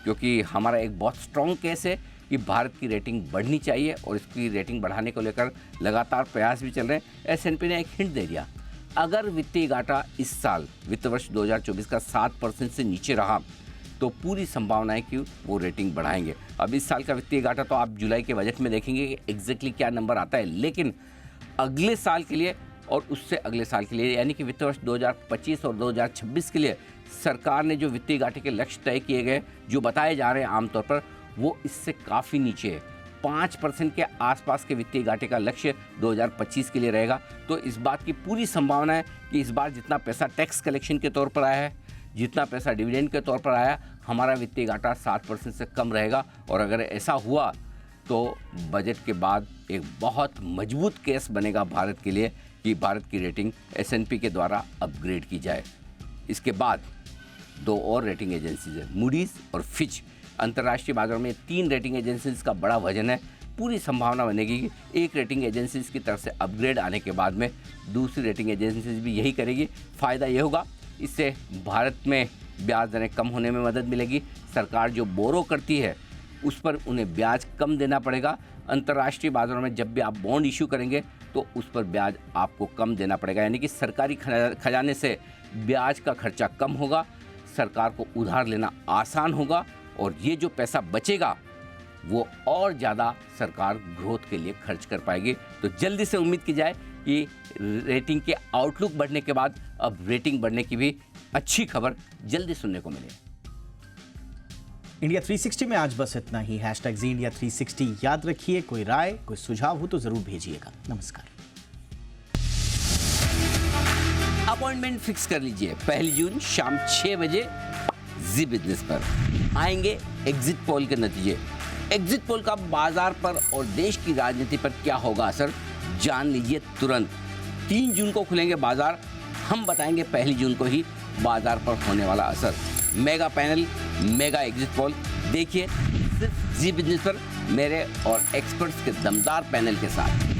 क्योंकि हमारा एक बहुत स्ट्रॉन्ग केस है कि भारत की रेटिंग बढ़नी चाहिए और इसकी रेटिंग बढ़ाने को लेकर लगातार प्रयास भी चल रहे हैं। S&P ने एक हिंट दे दिया, अगर वित्तीय घाटा इस साल वित्त वर्ष 2024 का 7% से नीचे रहा तो पूरी संभावना है कि वो रेटिंग बढ़ाएंगे। अब इस साल का वित्तीय घाटा तो आप जुलाई के बजट में देखेंगे कि एग्जैक्टली क्या नंबर आता है, लेकिन अगले साल के लिए और उससे अगले साल के लिए, यानी कि वित्त वर्ष 2025 और 2026 के लिए सरकार ने जो वित्तीय घाटे के लक्ष्य तय किए गए, जो बताए जा रहे हैं आमतौर पर, वो इससे काफ़ी नीचे है। 5% के आसपास के वित्तीय घाटे का लक्ष्य 2025 के लिए रहेगा। तो इस बात की पूरी संभावना है कि इस बार जितना पैसा टैक्स कलेक्शन के तौर पर आया है, जितना पैसा डिविडेंड के तौर पर आया, हमारा वित्तीय घाटा 7% से कम रहेगा। और अगर ऐसा हुआ तो बजट के बाद एक बहुत मजबूत केस बनेगा भारत के लिए कि भारत की रेटिंग S&P के द्वारा अपग्रेड की जाए। इसके बाद 2 और रेटिंग एजेंसीज हैं, मूडीज़ और फिच। अंतर्राष्ट्रीय बाजारों में 3 रेटिंग एजेंसीज का बड़ा वजन है। पूरी संभावना बनेगी कि एक रेटिंग एजेंसीज की तरफ से अपग्रेड आने के बाद में दूसरी रेटिंग एजेंसीज भी यही करेगी। फ़ायदा ये होगा, इससे भारत में ब्याज दरें कम होने में मदद मिलेगी। सरकार जो बोरो करती है उस पर उन्हें ब्याज कम देना पड़ेगा। अंतर्राष्ट्रीय बाजारों में जब भी आप बॉन्ड इशू करेंगे तो उस पर ब्याज आपको कम देना पड़ेगा, यानी कि सरकारी खजाने से ब्याज का खर्चा कम होगा, सरकार को उधार लेना आसान होगा और ये जो पैसा बचेगा वो और ज़्यादा सरकार ग्रोथ के लिए खर्च कर पाएगी। तो जल्दी से उम्मीद की जाए कि रेटिंग के आउटलुक बढ़ने के बाद अब रेटिंग बढ़ने की भी अच्छी खबर जल्दी सुनने को मिले। इंडिया 360 में आज बस इतना ही। #Zee India 360 याद रखिए। कोई राय, कोई सुझाव हो तो जरूर भेजिएगा। नमस्कार। अपॉइंटमेंट फिक्स कर लीजिए 1 जून शाम 6 बजे जी बिजनेस पर। आएंगे एग्जिट पोल के नतीजे। एग्जिट पोल का बाजार पर और देश की राजनीति पर क्या होगा असर, जान लीजिए तुरंत। 3 जून को खुलेंगे बाजार, हम बताएंगे 1 जून को ही बाजार पर होने वाला असर। Mega panel, mega exit poll देखिए सिर्फ जी बिजनेस पर, मेरे और एक्सपर्ट्स के दमदार पैनल के साथ।